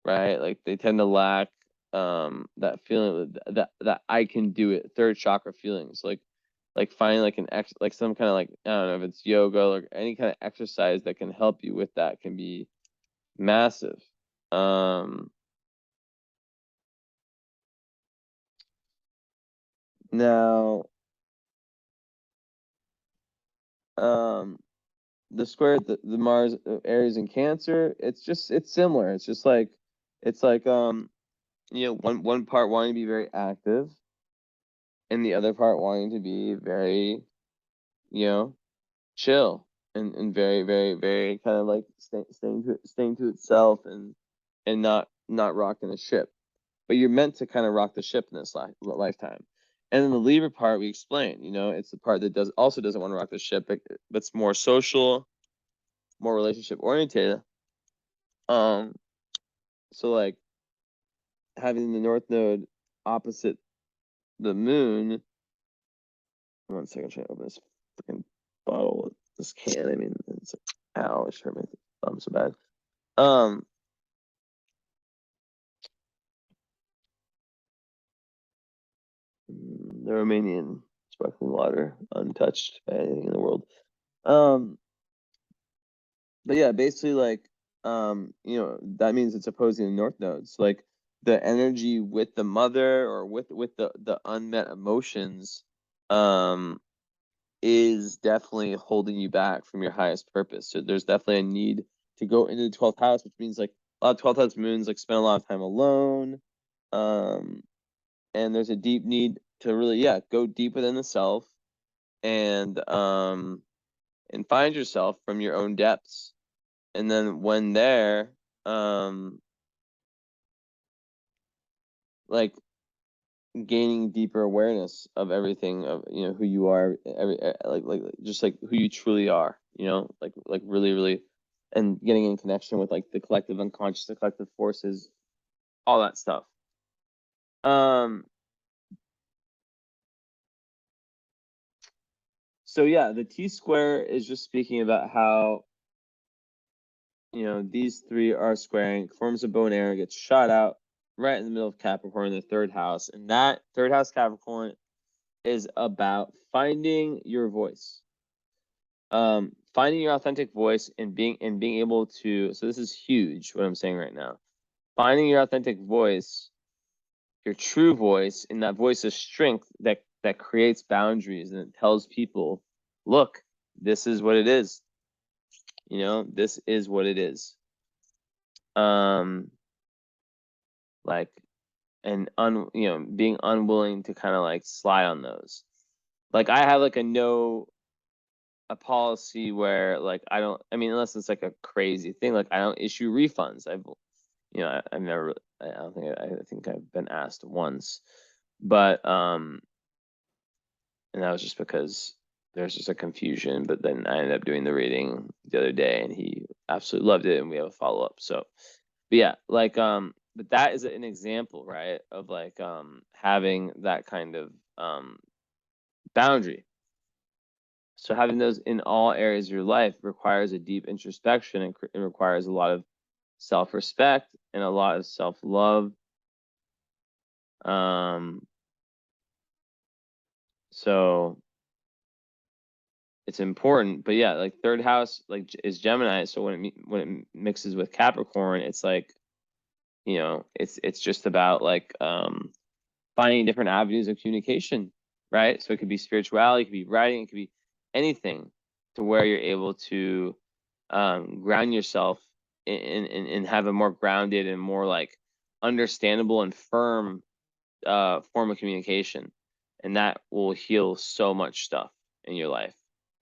Speaker 1: right? Like they tend to lack that feeling that I can do it, third chakra feelings, like finding like like some kind of like, I don't know if it's yoga or any kind of exercise that can help you with that can be massive. um Now, um the square, the Mars, Aries and Cancer, it's similar. It's just like, it's like, you know, one part wanting to be very active, and the other part wanting to be very, you know, chill, and very kind of like staying to itself, and not rocking the ship. But you're meant to kind of rock the ship in this lifetime. And then the Libra part, we explained, you know, it's the part that doesn't want to rock the ship, but it's more social, more relationship oriented. Um, so like having the North Node opposite the Moon, 1 second, I'm trying to open this freaking bottle, this can. I mean, it's like, ow, it hurt my thumb so bad. The Romanian sparkling water, untouched by anything in the world. But yeah, basically, like, that means it's opposing the north nodes. Like, the energy with the mother or with the unmet emotions, is definitely holding you back from your highest purpose. So there's definitely a need to go into the 12th house, which means like a lot of 12th house moons like spend a lot of time alone. And there's a deep need to really, go deep within the self and find yourself from your own depths. And then when there, like gaining deeper awareness of everything, of who you are, like just like who you truly are, like really, and getting in connection with like the collective unconscious, the collective forces, all that stuff. So yeah, the T square is just speaking about how these three are squaring, forms a bow and arrow, gets shot out right in the middle of Capricorn, the 3rd house, and that 3rd house Capricorn is about finding your voice, finding your authentic voice, and being able to. So this is huge, what I'm saying right now. Finding your authentic voice, your true voice, and that voice of strength that creates boundaries and it tells people, look, this is what it is. This is what it is. Like, and being unwilling to kind of like slide on those. Like, I have like a policy where like I don't, unless it's like a crazy thing, like I don't issue refunds. I've never, I think I've been asked once, but and that was just because there's just a confusion. But then I ended up doing the reading the other day and he absolutely loved it and we have a follow-up. So, but yeah, like but that is an example, right, of like having that kind of boundary. So having those in all areas of your life requires a deep introspection and it requires a lot of self-respect and a lot of self-love. So it's important, but yeah, like 3rd house like is Gemini. So when it mixes with Capricorn, it's like, it's just about like finding different avenues of communication, right? So it could be spirituality, it could be writing, it could be anything, to where you're able to ground yourself and have a more grounded and more like understandable and firm form of communication, and that will heal so much stuff in your life.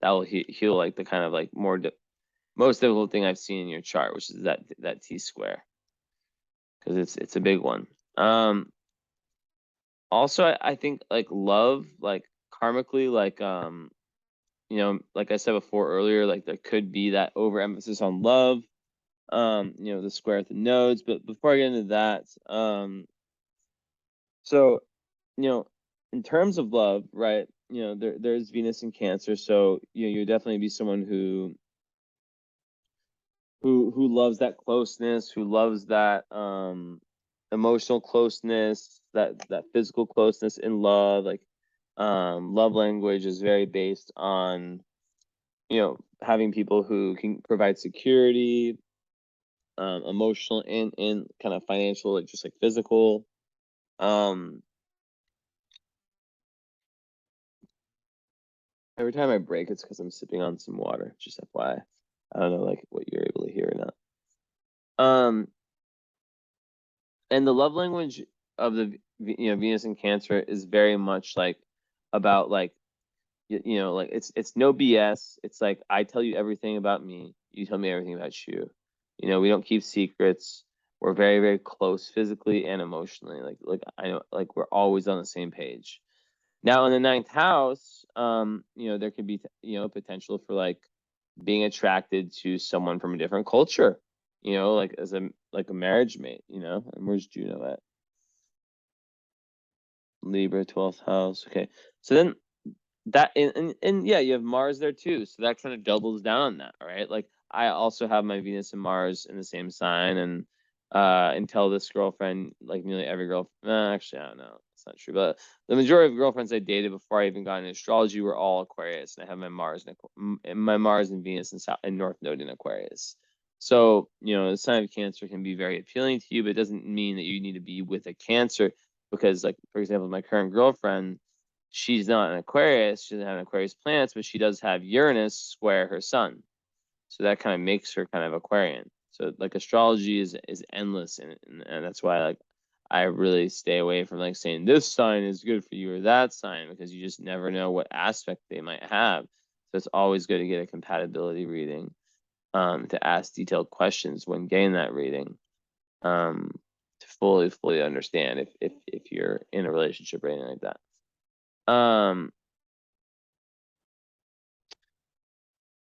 Speaker 1: That will heal like the kind of like most difficult thing I've seen in your chart, which is that T square, because it's a big one. Also, I think like love, like karmically, like like I said before earlier, like there could be that overemphasis on love, the square with the nodes. But before I get into that, so in terms of love, right, there's Venus in Cancer, so you definitely be someone who loves that closeness, who loves that emotional closeness, that physical closeness in love. Like love language is very based on having people who can provide security, emotional and kind of financial, like just like physical. Every time I break, it's because I'm sipping on some water. Just FYI. I don't know like what you're able to hear or not. And the love language of the Venus in Cancer is very much like about like like it's no BS. It's like I tell you everything about me, you tell me everything about you. We don't keep secrets. We're very, very close physically and emotionally. Like I know, like we're always on the same page. Now in the 9th house, there could be potential for like being attracted to someone from a different culture, like as a marriage mate, and where's Juno at? Libra, 12th house. Okay. So then that and yeah, you have Mars there too, so that kind of doubles down on that, right? Like I also have my Venus and Mars in the same sign, and until this girlfriend, like nearly every girl, actually I don't know, it's not true, but the majority of girlfriends I dated before I even got into astrology were all Aquarius, and I have my Mars and Venus and North Node in Aquarius. So the sign of Cancer can be very appealing to you, but it doesn't mean that you need to be with a Cancer, because like for example, my current girlfriend, she's not an Aquarius, she doesn't have an Aquarius planets, but she does have Uranus square her sun. So that kind of makes her kind of Aquarian. So like astrology is endless, and that's why like I really stay away from like saying this sign is good for you or that sign, because you just never know what aspect they might have. So it's always good to get a compatibility reading, to ask detailed questions when getting that reading, to fully understand if you're in a relationship or anything like that.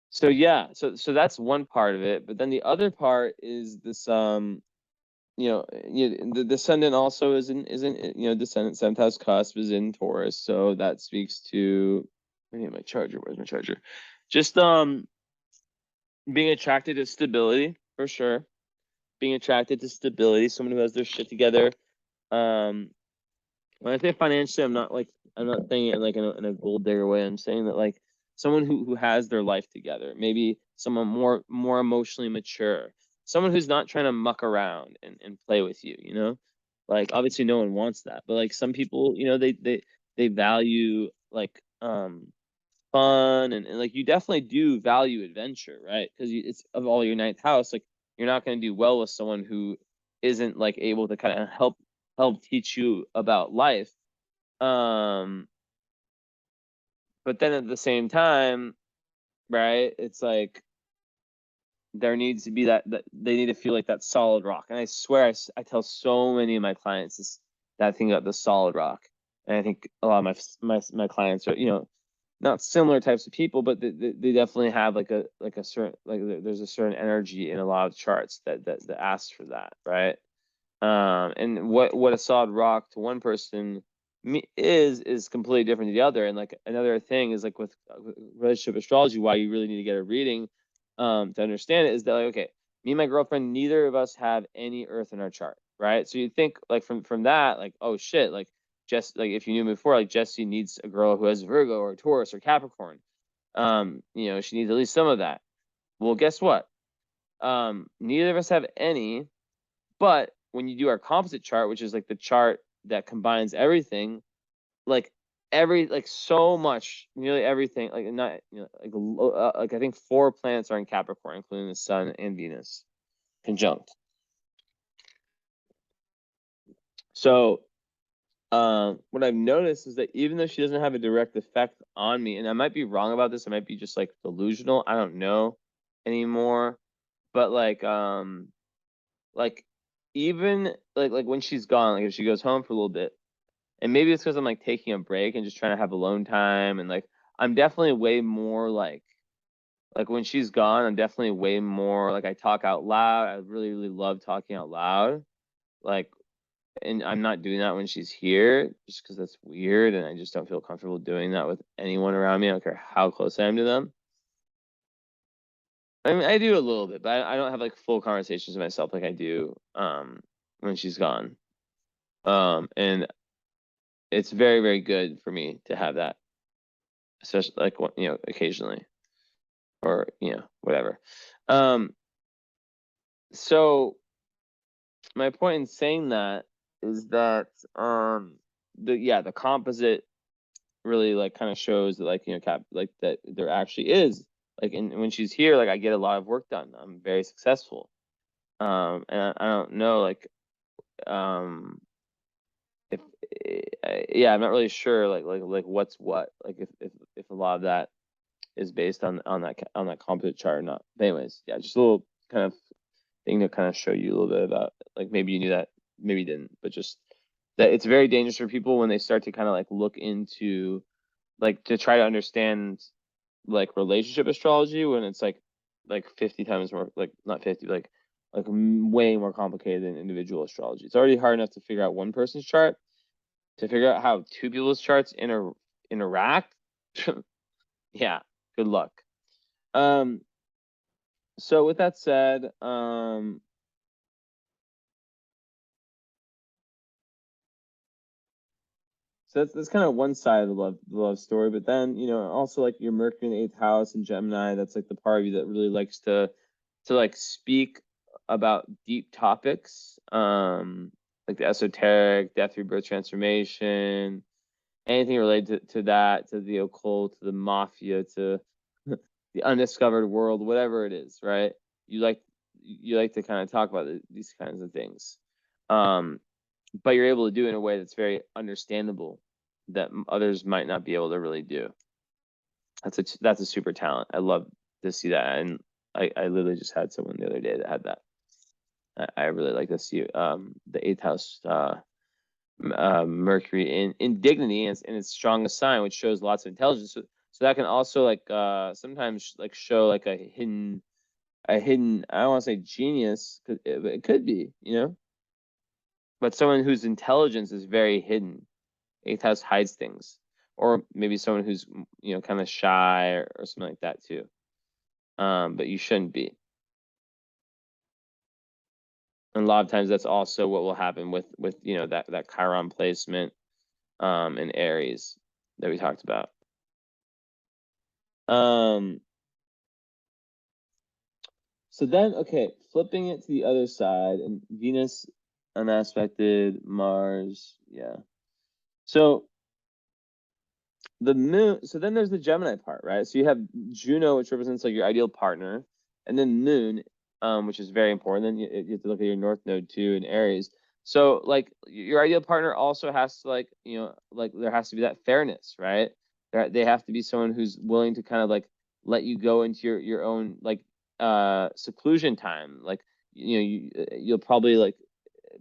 Speaker 1: So yeah, so that's one part of it, but then the other part is this, the descendant also isn't descendant 7th house cusp is in Taurus, so that speaks to, I need my charger. Where's my charger? Just being attracted to stability for sure. Being attracted to stability, someone who has their shit together. When I say financially, I'm not saying it like in a gold digger way. I'm saying that like someone who has their life together, maybe someone more emotionally mature, someone who's not trying to muck around and play with you. Like obviously no one wants that, but like some people, they value like fun, and like you definitely do value adventure, right? Because it's of all your 9th house, like you're not going to do well with someone who isn't like able to kind of help teach you about life. But then at the same time, right, it's like there needs to be that they need to feel like that solid rock. And I swear I tell so many of my clients that thing about the solid rock. And I think a lot of my clients are not similar types of people, but they definitely have like a certain, like there's a certain energy in a lot of charts that asks for that, right? And what a solid rock to one person is completely different to the other. And like another thing is like with relationship astrology, why you really need to get a reading to understand it, is that like, okay, me and my girlfriend, neither of us have any earth in our chart, right? So you think like from that, like, oh shit, like just like if you knew me before, like Jessie needs a girl who has Virgo or Taurus or Capricorn. She needs at least some of that. Well, guess what? Neither of us have any, but when you do our composite chart, which is like the chart that combines everything, like so much, nearly everything, like not like I think 4 planets are in Capricorn, including the Sun and Venus conjunct. So what I've noticed is that even though she doesn't have a direct effect on me, and I might be wrong about this, I might be just like delusional, I don't know anymore, but like even like when she's gone, like if she goes home for a little bit, and maybe it's because I'm like taking a break and just trying to have alone time, and like I'm definitely way more like when she's gone, I'm definitely way more like I talk out loud. I really love talking out loud, like, and I'm not doing that when she's here just because that's weird, and I just don't feel comfortable doing that with anyone around me. I don't care how close I am to them. I mean, I do a little bit, but I don't have like full conversations with myself like I do when she's gone. And it's very good for me to have that, especially like occasionally, or whatever. So my point in saying that is that the composite really like kind of shows that like like that there actually is like, and when she's here, like I get a lot of work done. I'm very successful. And I don't know like if I'm not really sure like what's what, like if a lot of that is based on that composite chart or not. But anyways, yeah, just a little kind of thing to kind of show you a little bit about, like maybe you knew that, maybe you didn't, but just that it's very dangerous for people when they start to kind of like look into like to try to understand like relationship astrology, when it's like 50 times more, like not 50, like way more complicated than individual astrology. It's already hard enough to figure out one person's chart. To figure out how 2 people's charts interact Yeah, good luck. So with that said, so that's kind of one side of the love story. But then, also like your Mercury in the 8th house and Gemini, that's like the part of you that really likes to like speak about deep topics, like the esoteric, death, rebirth, transformation, anything related to that, to the occult, to the mafia, to the undiscovered world, whatever it is, right? You like to kind of talk about these kinds of things, but you're able to do it in a way that's very understandable that others might not be able to really do. That's a super talent. I love to see that, and I literally just had someone the other day that had that. I really like to see the 8th house Mercury in dignity and its strongest sign, which shows lots of intelligence. So that can also like sometimes like show like a hidden I don't want to say genius, but it could be, but someone whose intelligence is very hidden. 8th house hides things, or maybe someone who's kind of shy or something like that too. But you shouldn't be. And a lot of times that's also what will happen with that Chiron placement in Aries that we talked about. So then, okay, flipping it to the other side, and Venus unaspected, Mars, yeah. So the moon, so then there's the Gemini part, right? So you have Juno, which represents like your ideal partner, and then Moon, which is very important. Then you have to look at your North Node too in Aries. So like your ideal partner also has to like there has to be that fairness, right? They have to be someone who's willing to kind of like let you go into your own like seclusion time. Like you'll probably like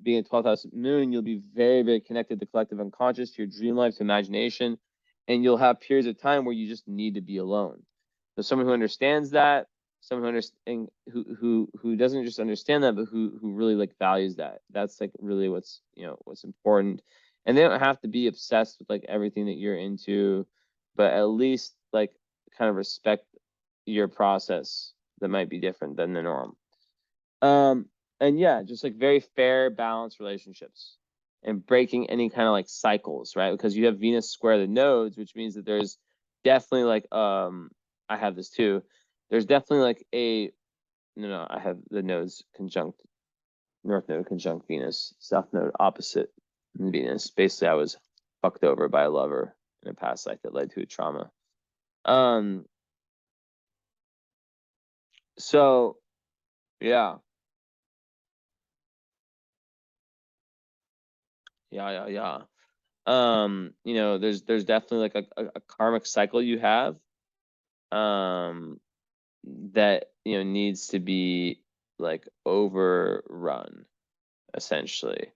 Speaker 1: being a 12th house moon, you'll be very, very connected to collective unconscious, to your dream life, to imagination, and you'll have periods of time where you just need to be alone. So someone who understands that, someone who doesn't just understand that, but who really like values that. That's like really what's important. And they don't have to be obsessed with like everything that you're into, but at least like kind of respect your process that might be different than the norm. And yeah, just like very fair, balanced relationships and breaking any kind of like cycles, right? Because you have Venus square the nodes, which means that there's definitely like I have this too. There's definitely like I have the nodes conjunct North node conjunct Venus, South node opposite Venus. Basically, I was fucked over by a lover in a past life that led to a trauma. So yeah. Yeah. There's definitely like a karmic cycle you have that needs to be like overrun, essentially.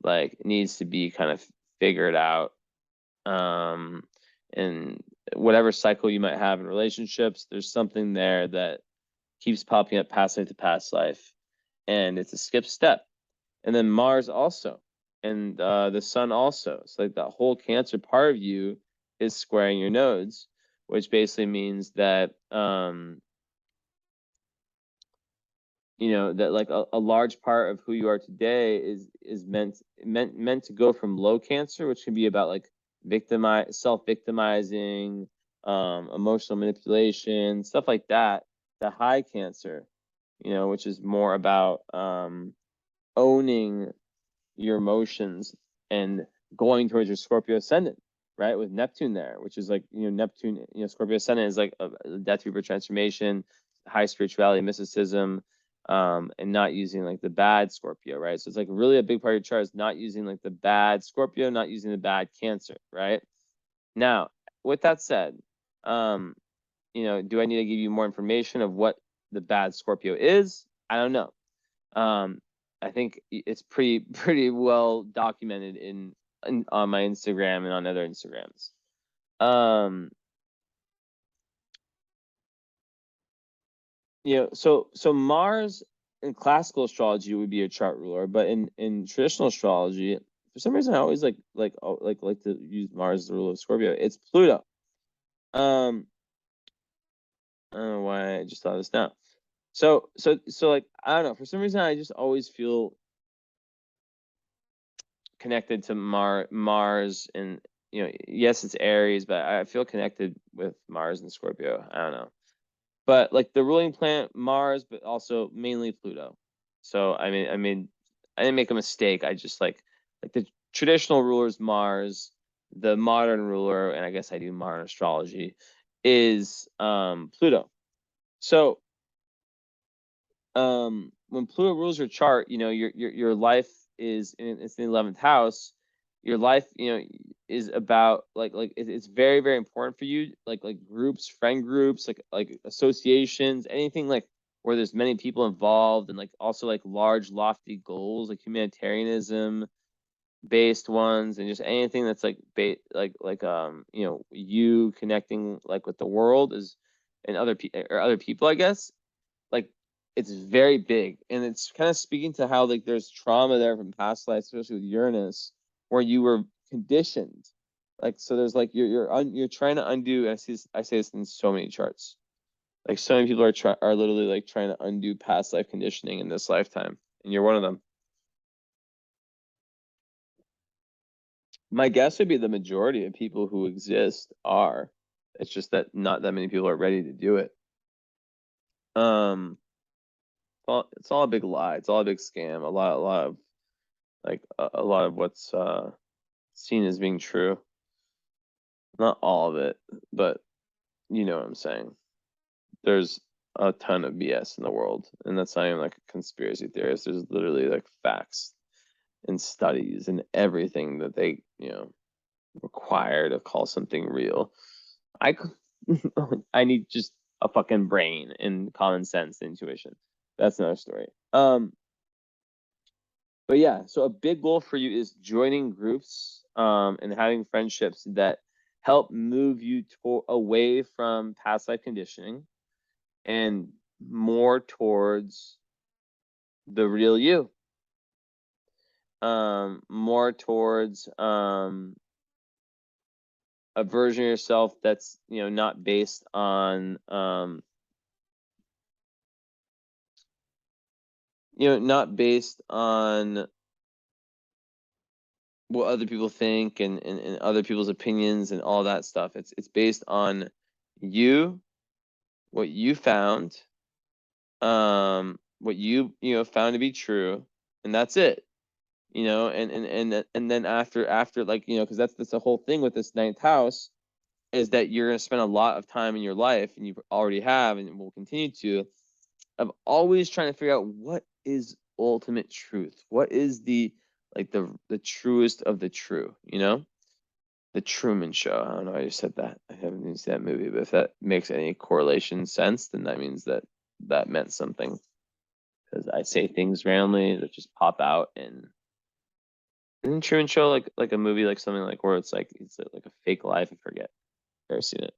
Speaker 1: Like it needs to be kind of figured out. And whatever cycle you might have in relationships, there's something there that keeps popping up past life to past life, and it's a skip step. And then Mars also, and the Sun also. So like that whole Cancer part of you is squaring your nodes, which basically means that that like a large part of who you are today is meant to go from low Cancer, which can be about like self-victimizing, emotional manipulation, stuff like that, to high Cancer, which is more about owning your emotions and going towards your Scorpio ascendant, right? With Neptune there, which is like, Neptune, Scorpio ascendant is like a death, rebirth, transformation, high spirituality, mysticism, and not using like the bad Scorpio, right? So it's like really a big part of your chart is not using like the bad Scorpio, not using the bad Cancer, right? Now, with that said, do I need to give you more information of what the bad Scorpio is? I don't know. I think it's pretty well documented on my Instagram and on other Instagrams. So Mars in classical astrology would be a chart ruler, but in traditional astrology, for some reason I always like to use Mars as the ruler of Scorpio. It's Pluto. I don't know why I just thought of this now. So like, I don't know, for some reason I just always feel connected to Mars, and yes, it's Aries, but I feel connected with Mars and Scorpio. I don't know. But like the ruling planet Mars, but also mainly Pluto. So I didn't make a mistake. I just like the traditional ruler is Mars, the modern ruler, and I guess I do modern astrology, is Pluto. So when Pluto rules your chart, your life is it's the 11th house. Your life, is about it's very, very important for you, like groups, friend groups, like associations, anything like where there's many people involved, and like also like large, lofty goals, like humanitarianism based ones, and just anything that's like you connecting like with the world is, and other people, I guess, like it's very big, and it's kind of speaking to how like there's trauma there from past lives, especially with Uranus, where you were conditioned. Like, so there's like you're trying to undo. And I say this in so many charts. Like, so many people are literally like trying to undo past life conditioning in this lifetime, and you're one of them. My guess would be the majority of people who exist are. It's just that not that many people are ready to do it. It's all a big lie. It's all a big scam. A lot of like a lot of what's seen as being true. Not all of it, but you know what I'm saying. There's a ton of BS in the world, and that's not even like a conspiracy theorist. There's literally like facts and studies and everything that they require to call something real. I need just a fucking brain and common sense, intuition. That's another story. But yeah, so a big goal for you is joining groups and having friendships that help move you away from past life conditioning and more towards the real you. More towards a version of yourself that's not based on not based on what other people think and other people's opinions and all that stuff. It's based on you, what you found, what you found to be true, and that's it. And then after like because that's the whole thing with this 9th house, is that you're going to spend a lot of time in your life, and you already have and will continue to, of always trying to figure out what is ultimate truth, what is the truest of the true. The Truman Show. I don't know, I just said that. I haven't even seen that movie, but if that makes any correlation sense, then that means that meant something, because I say things randomly that just pop out. And isn't Truman Show like a movie, like something like where it's like a fake life? I forget. I've never seen it.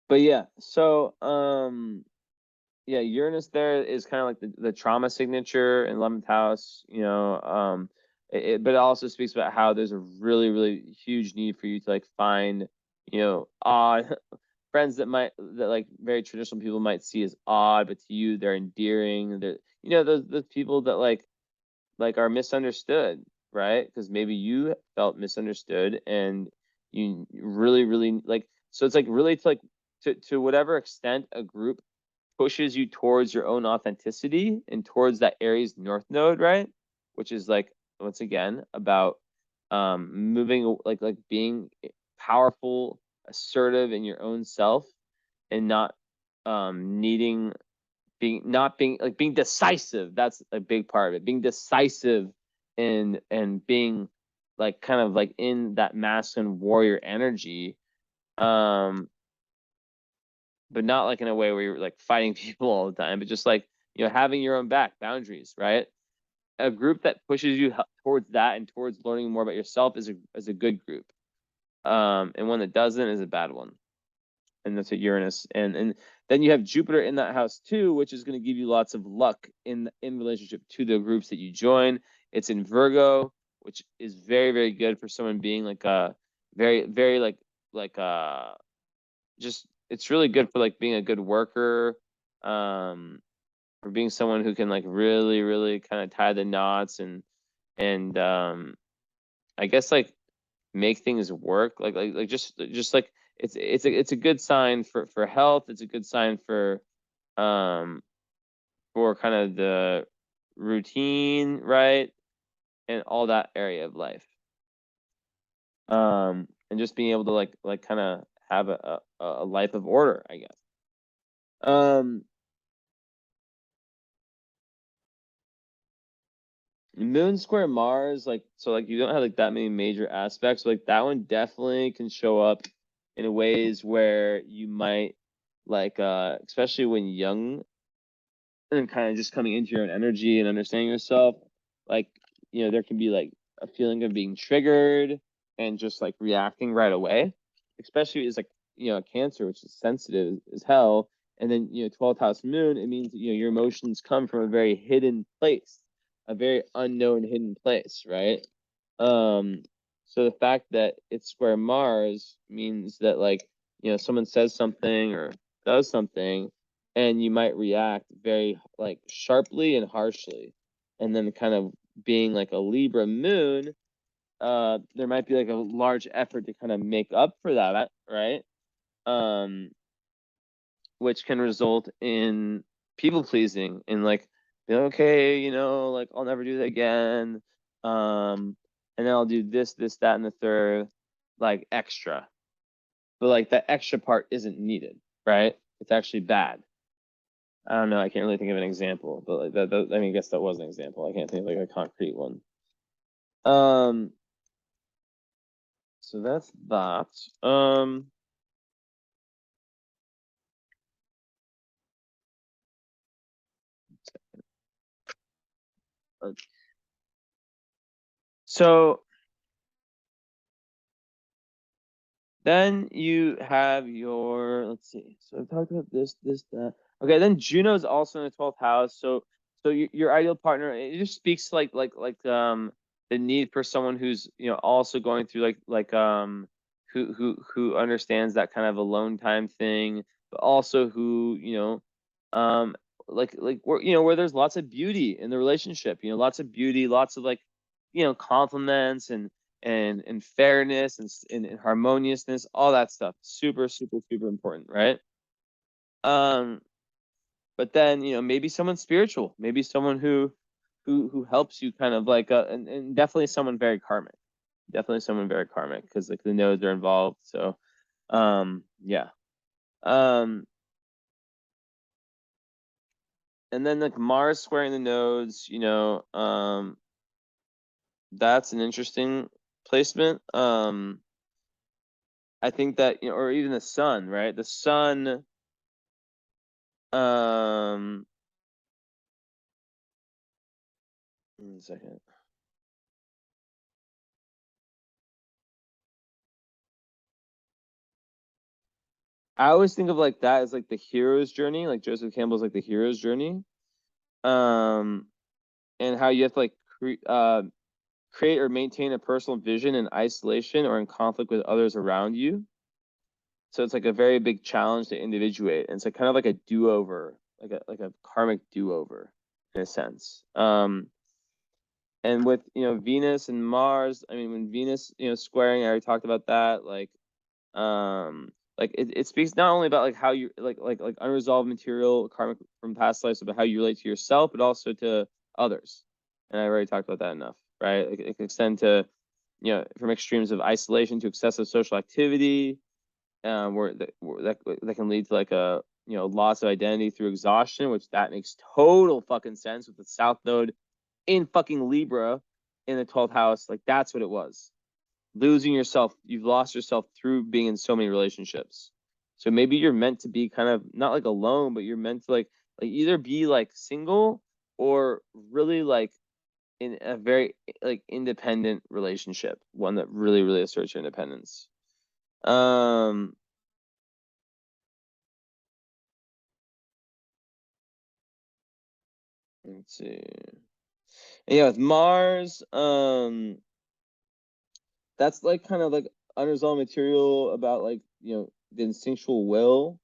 Speaker 1: But yeah, so yeah, Uranus there is kind of like the trauma signature in 11th house, but it also speaks about how there's a really, really huge need for you to like find, odd friends that like very traditional people might see as odd, but to you they're endearing. They're those people that like are misunderstood, right? Because maybe you felt misunderstood, and you really, really like. So it's like really to whatever extent a group pushes you towards your own authenticity and towards that Aries North Node, right? Which is like, once again, about moving, like being powerful, assertive in your own self, and not being decisive. That's a big part of it. Being decisive and being like kind of like in that masculine warrior energy. But not like in a way where you're like fighting people all the time, but just like, having your own back, boundaries, right? A group that pushes you towards that and towards learning more about yourself is a good group. And one that doesn't is a bad one. And that's what Uranus, and then you have Jupiter in that house too, which is going to give you lots of luck in relationship to the groups that you join. It's in Virgo, which is very, very good for someone being like a very just it's really good for like being a good worker, for being someone who can like really kind of tie the knots and I guess like make things work, like just like it's a good sign for health. It's a good sign for kind of the routine, right, and all that area of life, and just being able to like kind of have a life of order, I guess. Moon square Mars, like, so like you don't have like that many major aspects. Like that one definitely can show up in ways where you might like especially when young and kind of just coming into your own energy and understanding yourself, like, you know, there can be like a feeling of being triggered and just like reacting right away, especially as like, you know, Cancer, which is sensitive as hell. And then, you know, 12th house moon, it means, you know, your emotions come from a very hidden place, a very unknown hidden place, right? So the fact that it's square Mars means that like, you know, someone says something or does something and you might react very like sharply and harshly. And then kind of being like a Libra moon, there might be like a large effort to kind of make up for that, right? Which can result in people pleasing and like, okay, you know, like I'll never do that again. And then I'll do this, that, and the third, like extra. But like that extra part isn't needed, right? It's actually bad. I don't know. I can't really think of an example, but like that I mean, I guess that was an example. I can't think of like a concrete one. So that's that. So then you have your, let's see. So I've talked about this, that. Okay, then Juno's also in the 12th house. So your ideal partner, it just speaks to the need for someone who's, you know, also going through who understands that kind of alone time thing, but also who, you know, where, you know, where there's lots of beauty in the relationship, you know, lots of beauty, lots of like, you know, compliments and fairness and harmoniousness, all that stuff. Super important, right? But then, you know, maybe someone spiritual, maybe someone who helps you kind of like and definitely someone very karmic. Definitely someone very karmic because like the nodes are involved. So yeah. And then like Mars squaring the nodes, you know, that's an interesting placement. I think that, you know, or even the sun, right? The sun, one second. I always think of like that as like the hero's journey, like Joseph Campbell's like the hero's journey. And how you have to like create or maintain a personal vision in isolation or in conflict with others around you. So it's like a very big challenge to individuate. And it's like kind of like a do-over, like a karmic do-over in a sense. And with, you know, Venus and Mars, I mean, when Venus, you know, squaring, I already talked about that. Like it speaks not only about like how you like unresolved material karmic from past lives, about how you relate to yourself, but also to others. And I already talked about that enough, right? Like it can extend to, you know, from extremes of isolation to excessive social activity, where that can lead to like a, you know, loss of identity through exhaustion, which that makes total fucking sense with the South Node in fucking Libra in the 12th house. Like that's what it was. Losing yourself, you've lost yourself through being in so many relationships. So maybe you're meant to be kind of not like alone, but you're meant to like either be like single or really like in a very like independent relationship, one that really asserts your independence. Let's see. And yeah, with Mars, that's like kind of like unresolved material about like, you know, the instinctual will.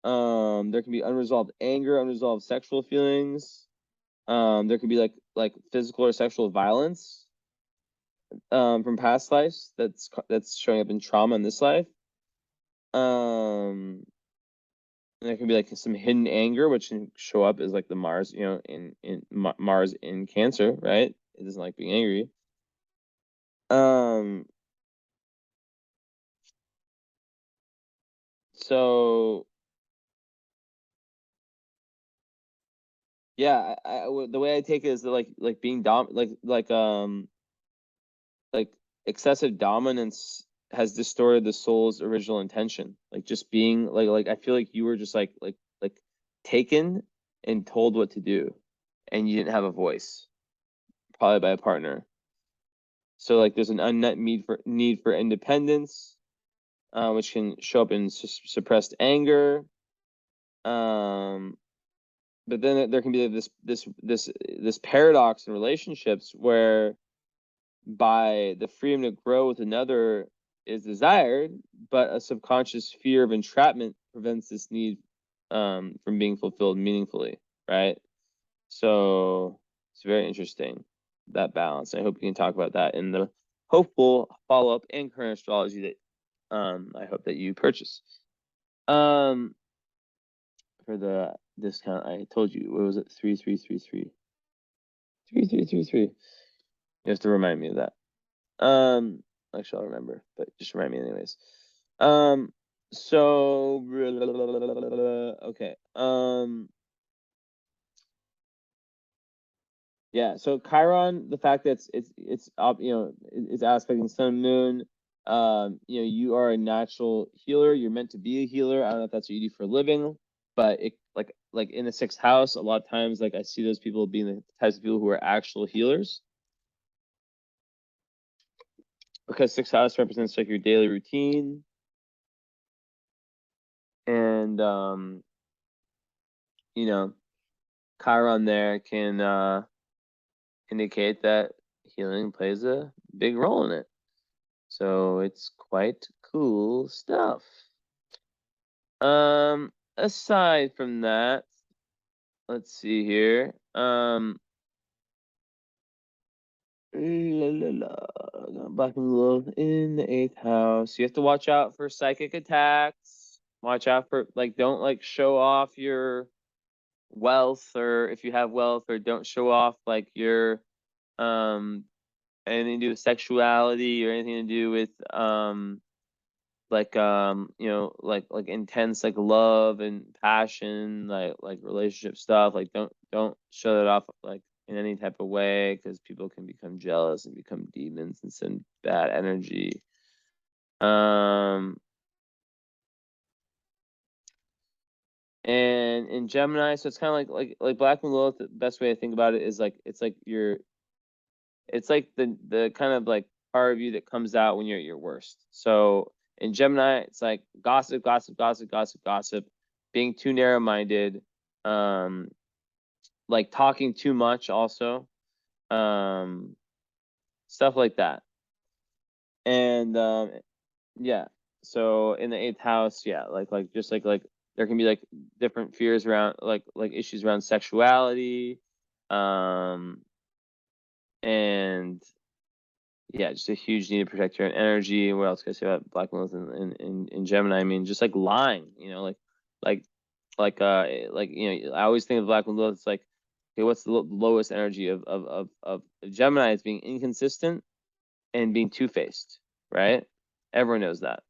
Speaker 1: There can be unresolved anger, unresolved sexual feelings. There could be like physical or sexual violence from past lives that's showing up in trauma in this life. And there can be like some hidden anger, which can show up as like the Mars, you know, in Mars in Cancer, right? It doesn't like being angry. So yeah, the way I take it is that like being like excessive dominance has distorted the soul's original intention. Like just being like I feel like you were just like taken and told what to do, and you didn't have a voice, probably by a partner. So like there's an unmet need for independence, which can show up in suppressed anger. But then there can be this paradox in relationships where by the freedom to grow with another is desired, but a subconscious fear of entrapment prevents this need from being fulfilled meaningfully, right? So it's very interesting, that balance. I hope we can talk about that in the hopeful follow-up and current astrology that I hope that you purchase. For the discount, I told you, what was it? 3333. 3333. You have to remind me of that. Actually, I'll remember, but just remind me anyways. So okay. Yeah. So Chiron, the fact that it's up, you know, it's aspecting Sun, Moon. You know, you are a natural healer. You're meant to be a healer. I don't know if that's what you do for a living, but it like in the 6th house, a lot of times, like I see those people being the types of people who are actual healers. Because 6th house represents like your daily routine. And you know, Chiron there can indicate that healing plays a big role in it. So it's quite cool stuff. Aside from that, let's see here. Black and Love in the 8th house. You have to watch out for psychic attacks. Watch out for don't like show off your wealth, or if you have wealth, or don't show off like your anything to do with sexuality or anything to do with you know, like intense like love and passion, like relationship stuff. Like don't show that off like in any type of way, because people can become jealous and become demons and send bad energy. And in Gemini, so it's kind of like Black Moon Lilith. The best way to think about it is like it's like the kind of like part of you that comes out when you're at your worst. So in Gemini, it's like gossip, being too narrow-minded, like talking too much also, stuff like that. And yeah, so in the 8th house, yeah, like there can be like different fears around like issues around sexuality, and yeah, just a huge need to protect your own energy. What else can I say about Black Moon in Gemini? I mean, just like lying, you know, like you know, I always think of Black Moon. It's like, okay, what's the lowest energy of Gemini? Is being inconsistent and being two-faced, right? Everyone knows that.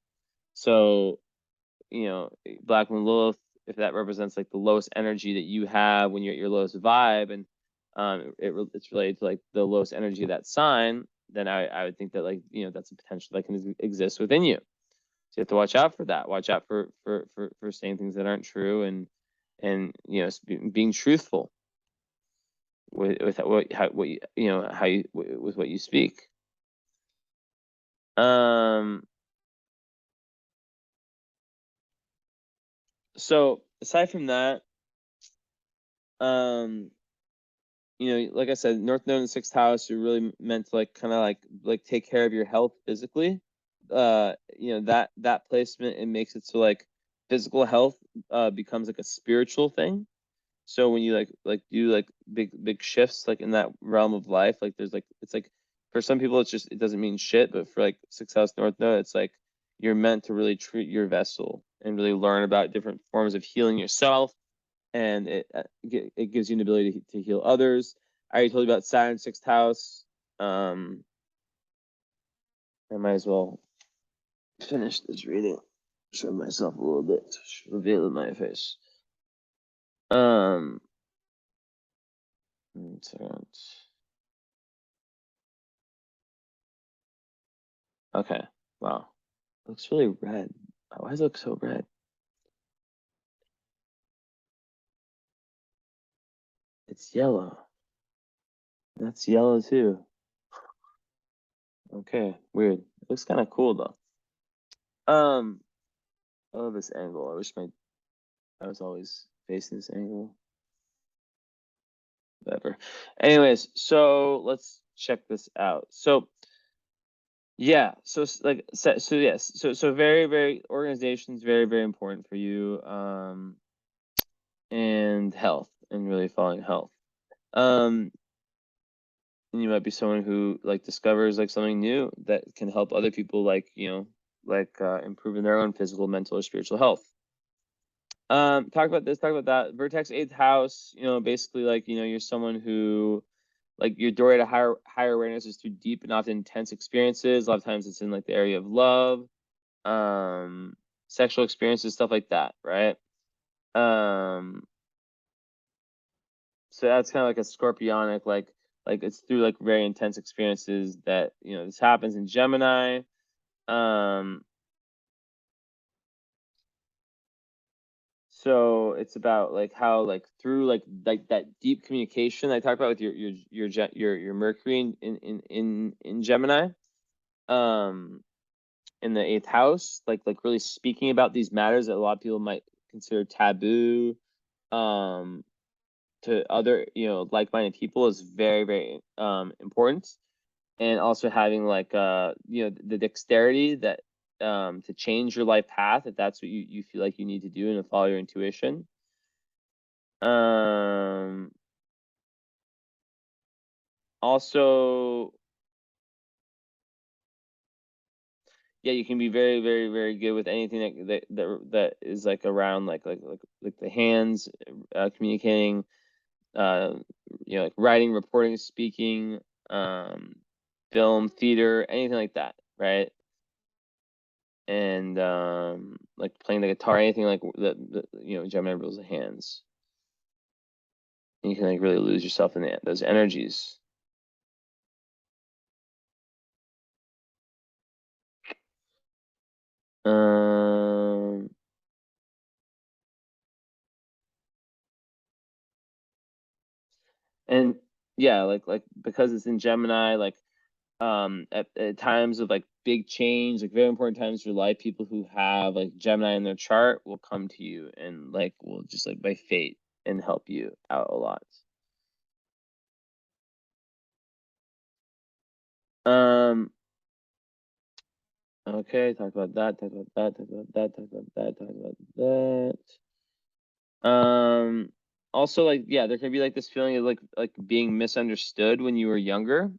Speaker 1: So, you know, Black Moon Lilith, if that represents like the lowest energy that you have when you're at your lowest vibe, and it's related to like the lowest energy of that sign, then I would think that like, you know, that's a potential that can exist within you. So you have to watch out for that. Watch out for saying things that aren't true, and you know, being truthful with what you know, how you with what you speak. So aside from that, you know, like I said, North Node in the 6th house, you're really meant to like kind of like take care of your health physically. you know, that placement, it makes it so like physical health becomes like a spiritual thing. So when you like do like big shifts like in that realm of life, like there's like, it's like for some people it's just, it doesn't mean shit, but for like Success North Node, it's like you're meant to really treat your vessel and really learn about different forms of healing yourself, and it gives you an ability to heal others. I already told you about Saturn 6th house. I might as well finish this reading. Show myself a little bit, reveal my face. One second. Okay. Wow. Looks really red. Why does it look so red? It's yellow. That's yellow too. Okay, weird. It looks kind of cool though. I love this angle. I wish I was always facing this angle. Whatever. Anyways, so let's check this out. So yeah, so like so yes, so very organization's very important for you. And health, and really following health. And you might be someone who like discovers like something new that can help other people, like, you know, like improving their own physical, mental, or spiritual health. Talk about this, talk about that. Vertex 8th house, you know, basically like, you know, you're someone who, like, your doorway to higher awareness is through deep and often intense experiences. A lot of times it's in like the area of love, sexual experiences, stuff like that, right? So that's kind of like a scorpionic, like it's through like very intense experiences that, you know, this happens in Gemini. So it's about like how like through like that deep communication I talked about with your Mercury in Gemini, in the 8th house, like really speaking about these matters that a lot of people might consider taboo, to other, you know, like-minded people, is very important. And also having like you know, the dexterity that to change your life path if that's what you feel like you need to do, and to follow your intuition. Also, yeah, you can be very good with anything that is like around like the hands, communicating, you know, like writing, reporting, speaking, film, theater, anything like that, right? And like playing the guitar, anything like the you know, Gemini rules the hands. And you can like really lose yourself in those energies. And yeah, like because it's in Gemini, like at times of like big change, like very important times for your life, people who have like Gemini in their chart will come to you and like will just like by fate and help you out a lot. Okay, talk about that, talk about that, talk about that, talk about that, talk about that. Also, like, yeah, there can be like this feeling of like being misunderstood when you were younger.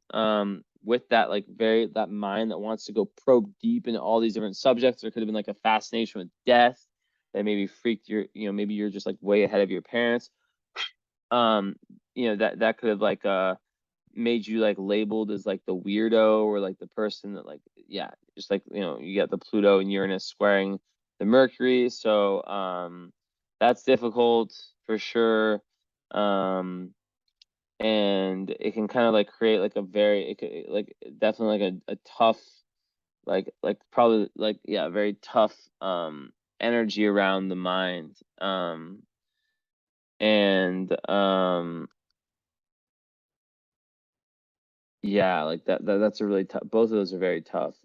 Speaker 1: With that like that mind that wants to go probe deep into all these different subjects. There could have been like a fascination with death that maybe freaked you know, maybe you're just like way ahead of your parents. You know, that could have like made you like labeled as like the weirdo, or like the person that like, yeah, just like, you know, you got the Pluto and Uranus squaring the Mercury, so that's difficult for sure. And it can kind of like create like it could like definitely like a tough, like probably like, yeah, very tough energy around the mind. And yeah, like that's a really tough, both of those are very tough.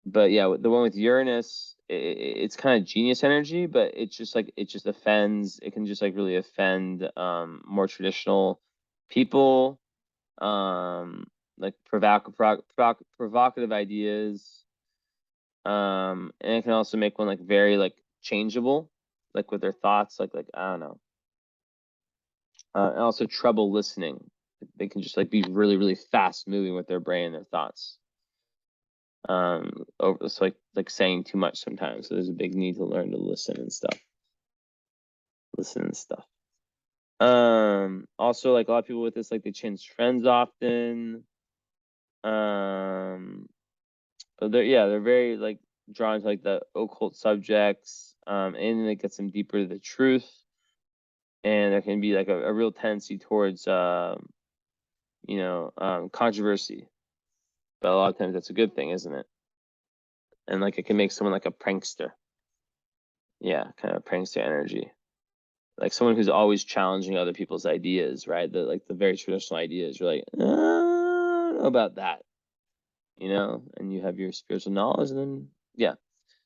Speaker 1: But yeah, the one with Uranus, it's kind of genius energy, but it's just like, it just offends, it can just like really offend more traditional people. like provocative ideas. And it can also make one like very like changeable, like with their thoughts, like I don't know. And also trouble listening. They can just like be really, really fast moving with their brain and their thoughts. Over so like saying too much sometimes. So there's a big need to learn to listen and stuff. Also like a lot of people with this, like they change friends often. But they're very like drawn to like the occult subjects. And it gets them deeper to the truth. And there can be like a real tendency towards controversy. But a lot of times that's a good thing, isn't it? And like it can make someone like a prankster. Yeah, kind of prankster energy. Like someone who's always challenging other people's ideas, right? The very traditional ideas. You're like, I don't know about that, and you have your spiritual knowledge, and then yeah.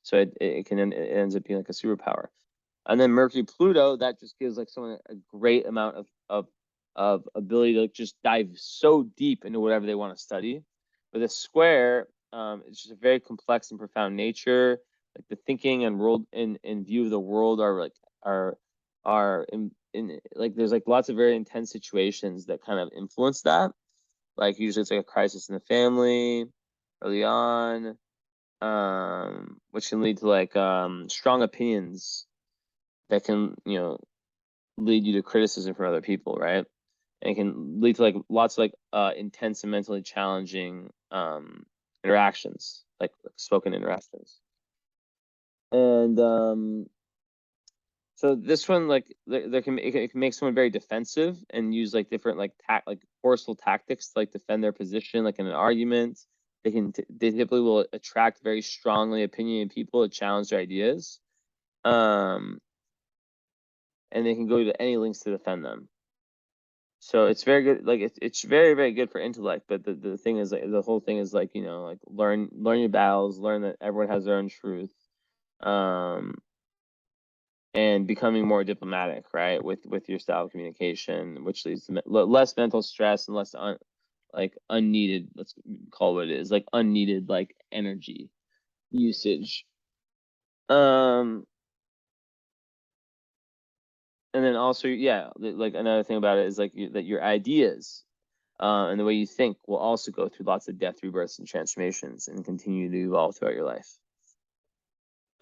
Speaker 1: So it ends up being like a superpower. And then Mercury Pluto, that just gives like someone a great amount of ability to just dive so deep into whatever they want to study. With a square, it's just a very complex and profound nature. Like the thinking and world in view of the world are in like there's like lots of very intense situations that kind of influence that. Like usually it's like a crisis in the family early on, which can lead to like strong opinions that can lead you to criticism from other people, right? And it can lead to like lots of like intense and mentally challenging interactions, like spoken interactions. And so this one, like it can make someone very defensive and use like different like forceful tactics to like defend their position, like in an argument. They typically will attract very strongly opinionated people to challenge their ideas. And they can go to any lengths to defend them. So it's very good. Like it's very, very good for intellect. But the thing is, like, the whole thing is like like learn your battles, learn that everyone has their own truth, and becoming more diplomatic, right, with your style of communication, which leads to less mental stress and less unneeded. Let's call it what it is, like unneeded like energy usage. And then also, yeah, like another thing about it is like that your ideas and the way you think will also go through lots of death, rebirths, and transformations and continue to evolve throughout your life.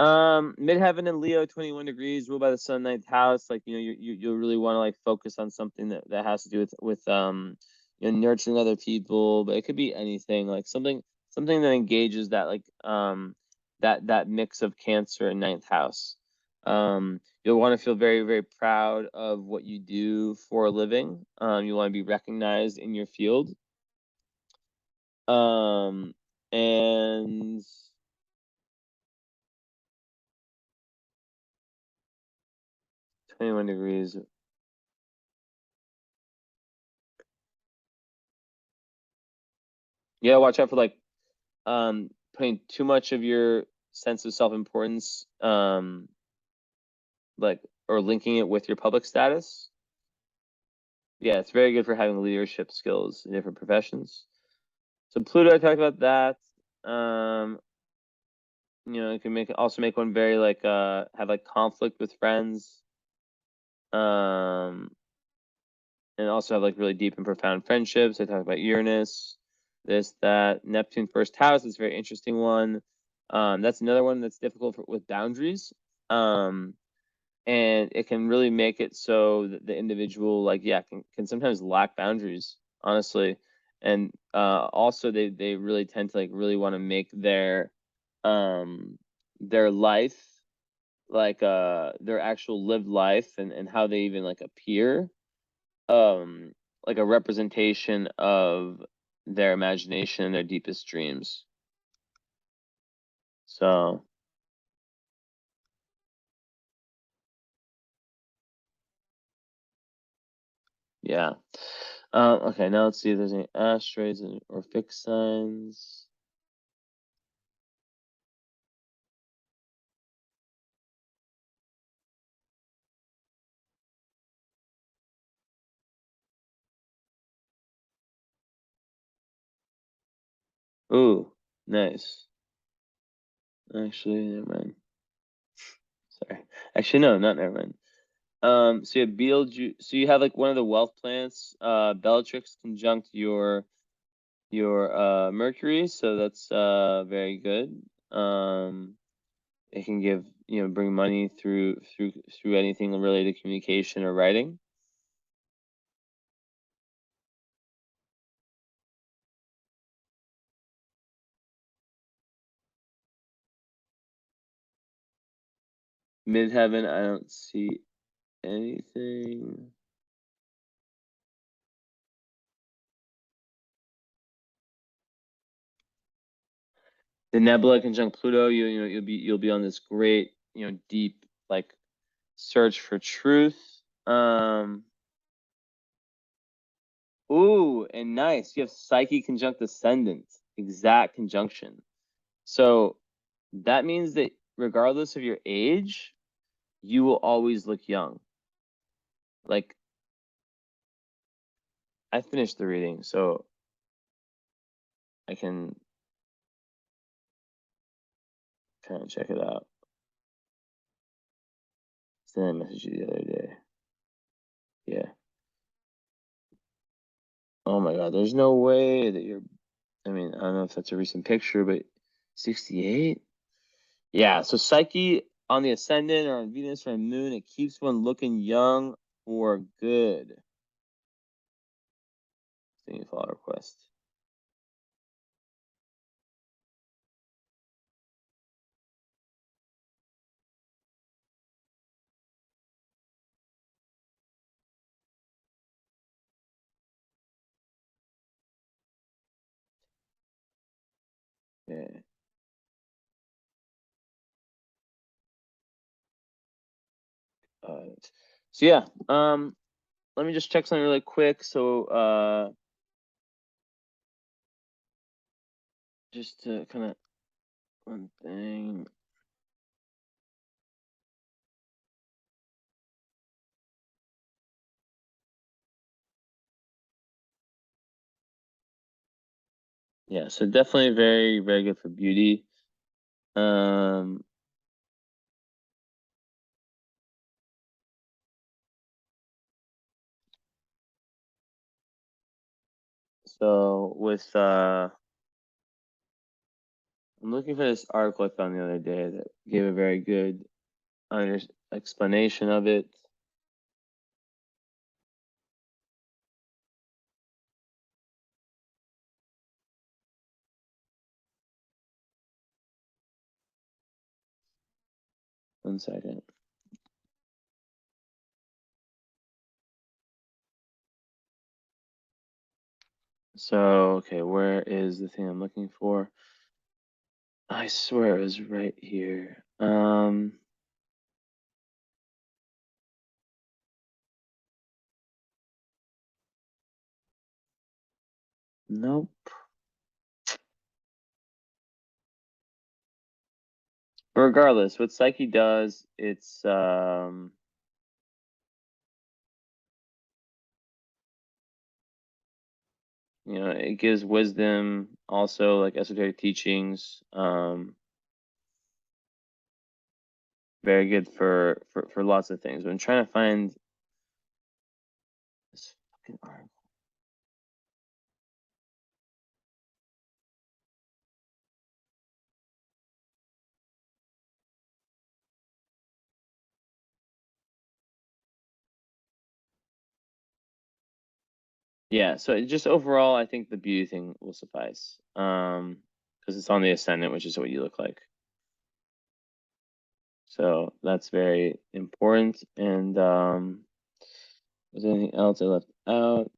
Speaker 1: Midheaven in Leo, 21 degrees, ruled by the sun, ninth house. Like, you'll really want to like focus on something that has to do with nurturing other people, but it could be anything, like something that engages that like that mix of Cancer and ninth house. You'll want to feel very, very proud of what you do for a living. You want to be recognized in your field. And 21 degrees. Yeah, watch out for like putting too much of your sense of self-importance like or linking it with your public status. Yeah, it's very good for having leadership skills in different professions. So Pluto, I talked about that. It can also make one very like have like conflict with friends. And also have like really deep and profound friendships. I talk about Uranus, that Neptune first house is a very interesting one. That's another one that's difficult with boundaries. And it can really make it so that the individual can sometimes lack boundaries, honestly. And also they really tend to like really want to make their life like their actual lived life and how they even like appear like a representation of their imagination and their deepest dreams. So yeah. Okay, now let's see if there's any asteroids or fixed signs. Ooh, nice. Actually, never mind. Sorry. Actually, no, not never mind. So you have Betelgeuse. So you have like one of the wealth planets, Bellatrix conjunct your Mercury. So that's very good. It can give, bring money through anything related to communication or writing. Midheaven, I don't see anything. The nebula conjunct Pluto, you'll be on this great, deep like search for truth. Ooh, and nice. You have Psyche conjunct Ascendant, exact conjunction. So that means that regardless of your age, you will always look young. Like, I finished the reading, so I can kind of check it out. Sent a message you the other day. Yeah. Oh my God, there's no way that you're, I mean, I don't know if that's a recent picture, but 68? Yeah, so Psyche on the Ascendant or on Venus or on Moon, it keeps one looking young for good. Singing follow request. Okay. So yeah, let me just check something really quick. So just to kind of one thing. Yeah, so definitely very, very good for beauty. So with I'm looking for this article I found the other day that gave a very good explanation of it. One second. So, okay, where is the thing I'm looking for? I swear it was right here. Nope. Regardless, what Psyche does, it's it gives wisdom, also like esoteric teachings. Very good for lots of things. But I'm trying to find this fucking article. Yeah, so just overall, I think the beauty thing will suffice. Because it's on the ascendant, which is what you look like. So that's very important. And was there anything else I left out?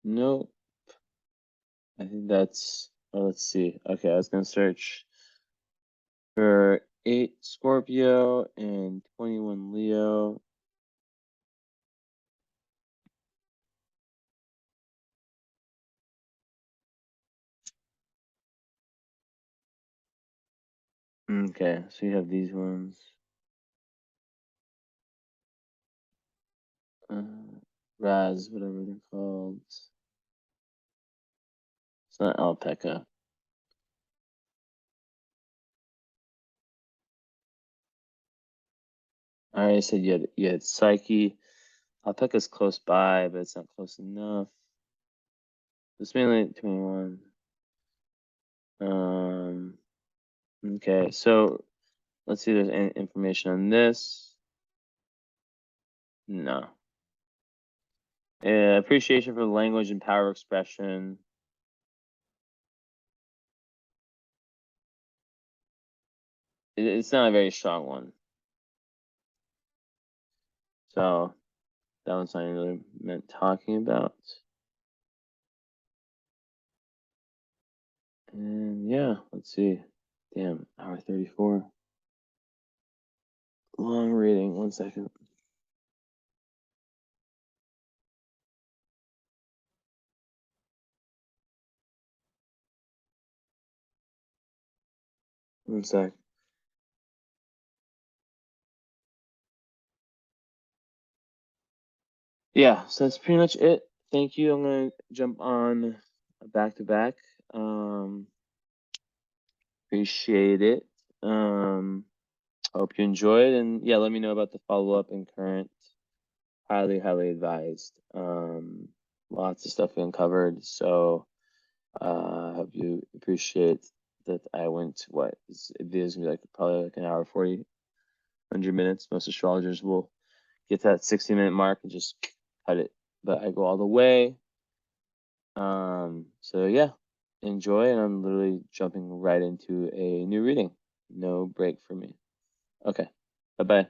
Speaker 1: Nope. I think that's, oh, let's see. Okay, I was gonna search for 8 Scorpio and 21 Leo. Okay, so you have these ones. Raz, whatever they're called. It's not alpaca. I already said you had Psyche. Alpaca's close by, but it's not close enough. It's mainly 21. Okay, so let's see if there's any information on this. No. Appreciation for the language and power of expression. It's not a very strong one. So that one's not really meant talking about. And yeah, let's see. Damn, hour 34. Long reading. 1 second. One sec. Yeah, so that's pretty much it. Thank you. I'm gonna jump on back to back. Appreciate it. Hope you enjoyed, and yeah, let me know about the follow-up and current. Highly advised. Lots of stuff being covered, so hope you appreciate that. I went what this video is gonna be like probably like an hour 40, 100 minutes. Most astrologers will get to that 60-minute mark and just cut it, but I go all the way. So yeah, enjoy, and I'm literally jumping right into a new reading. No break for me. Okay, bye-bye.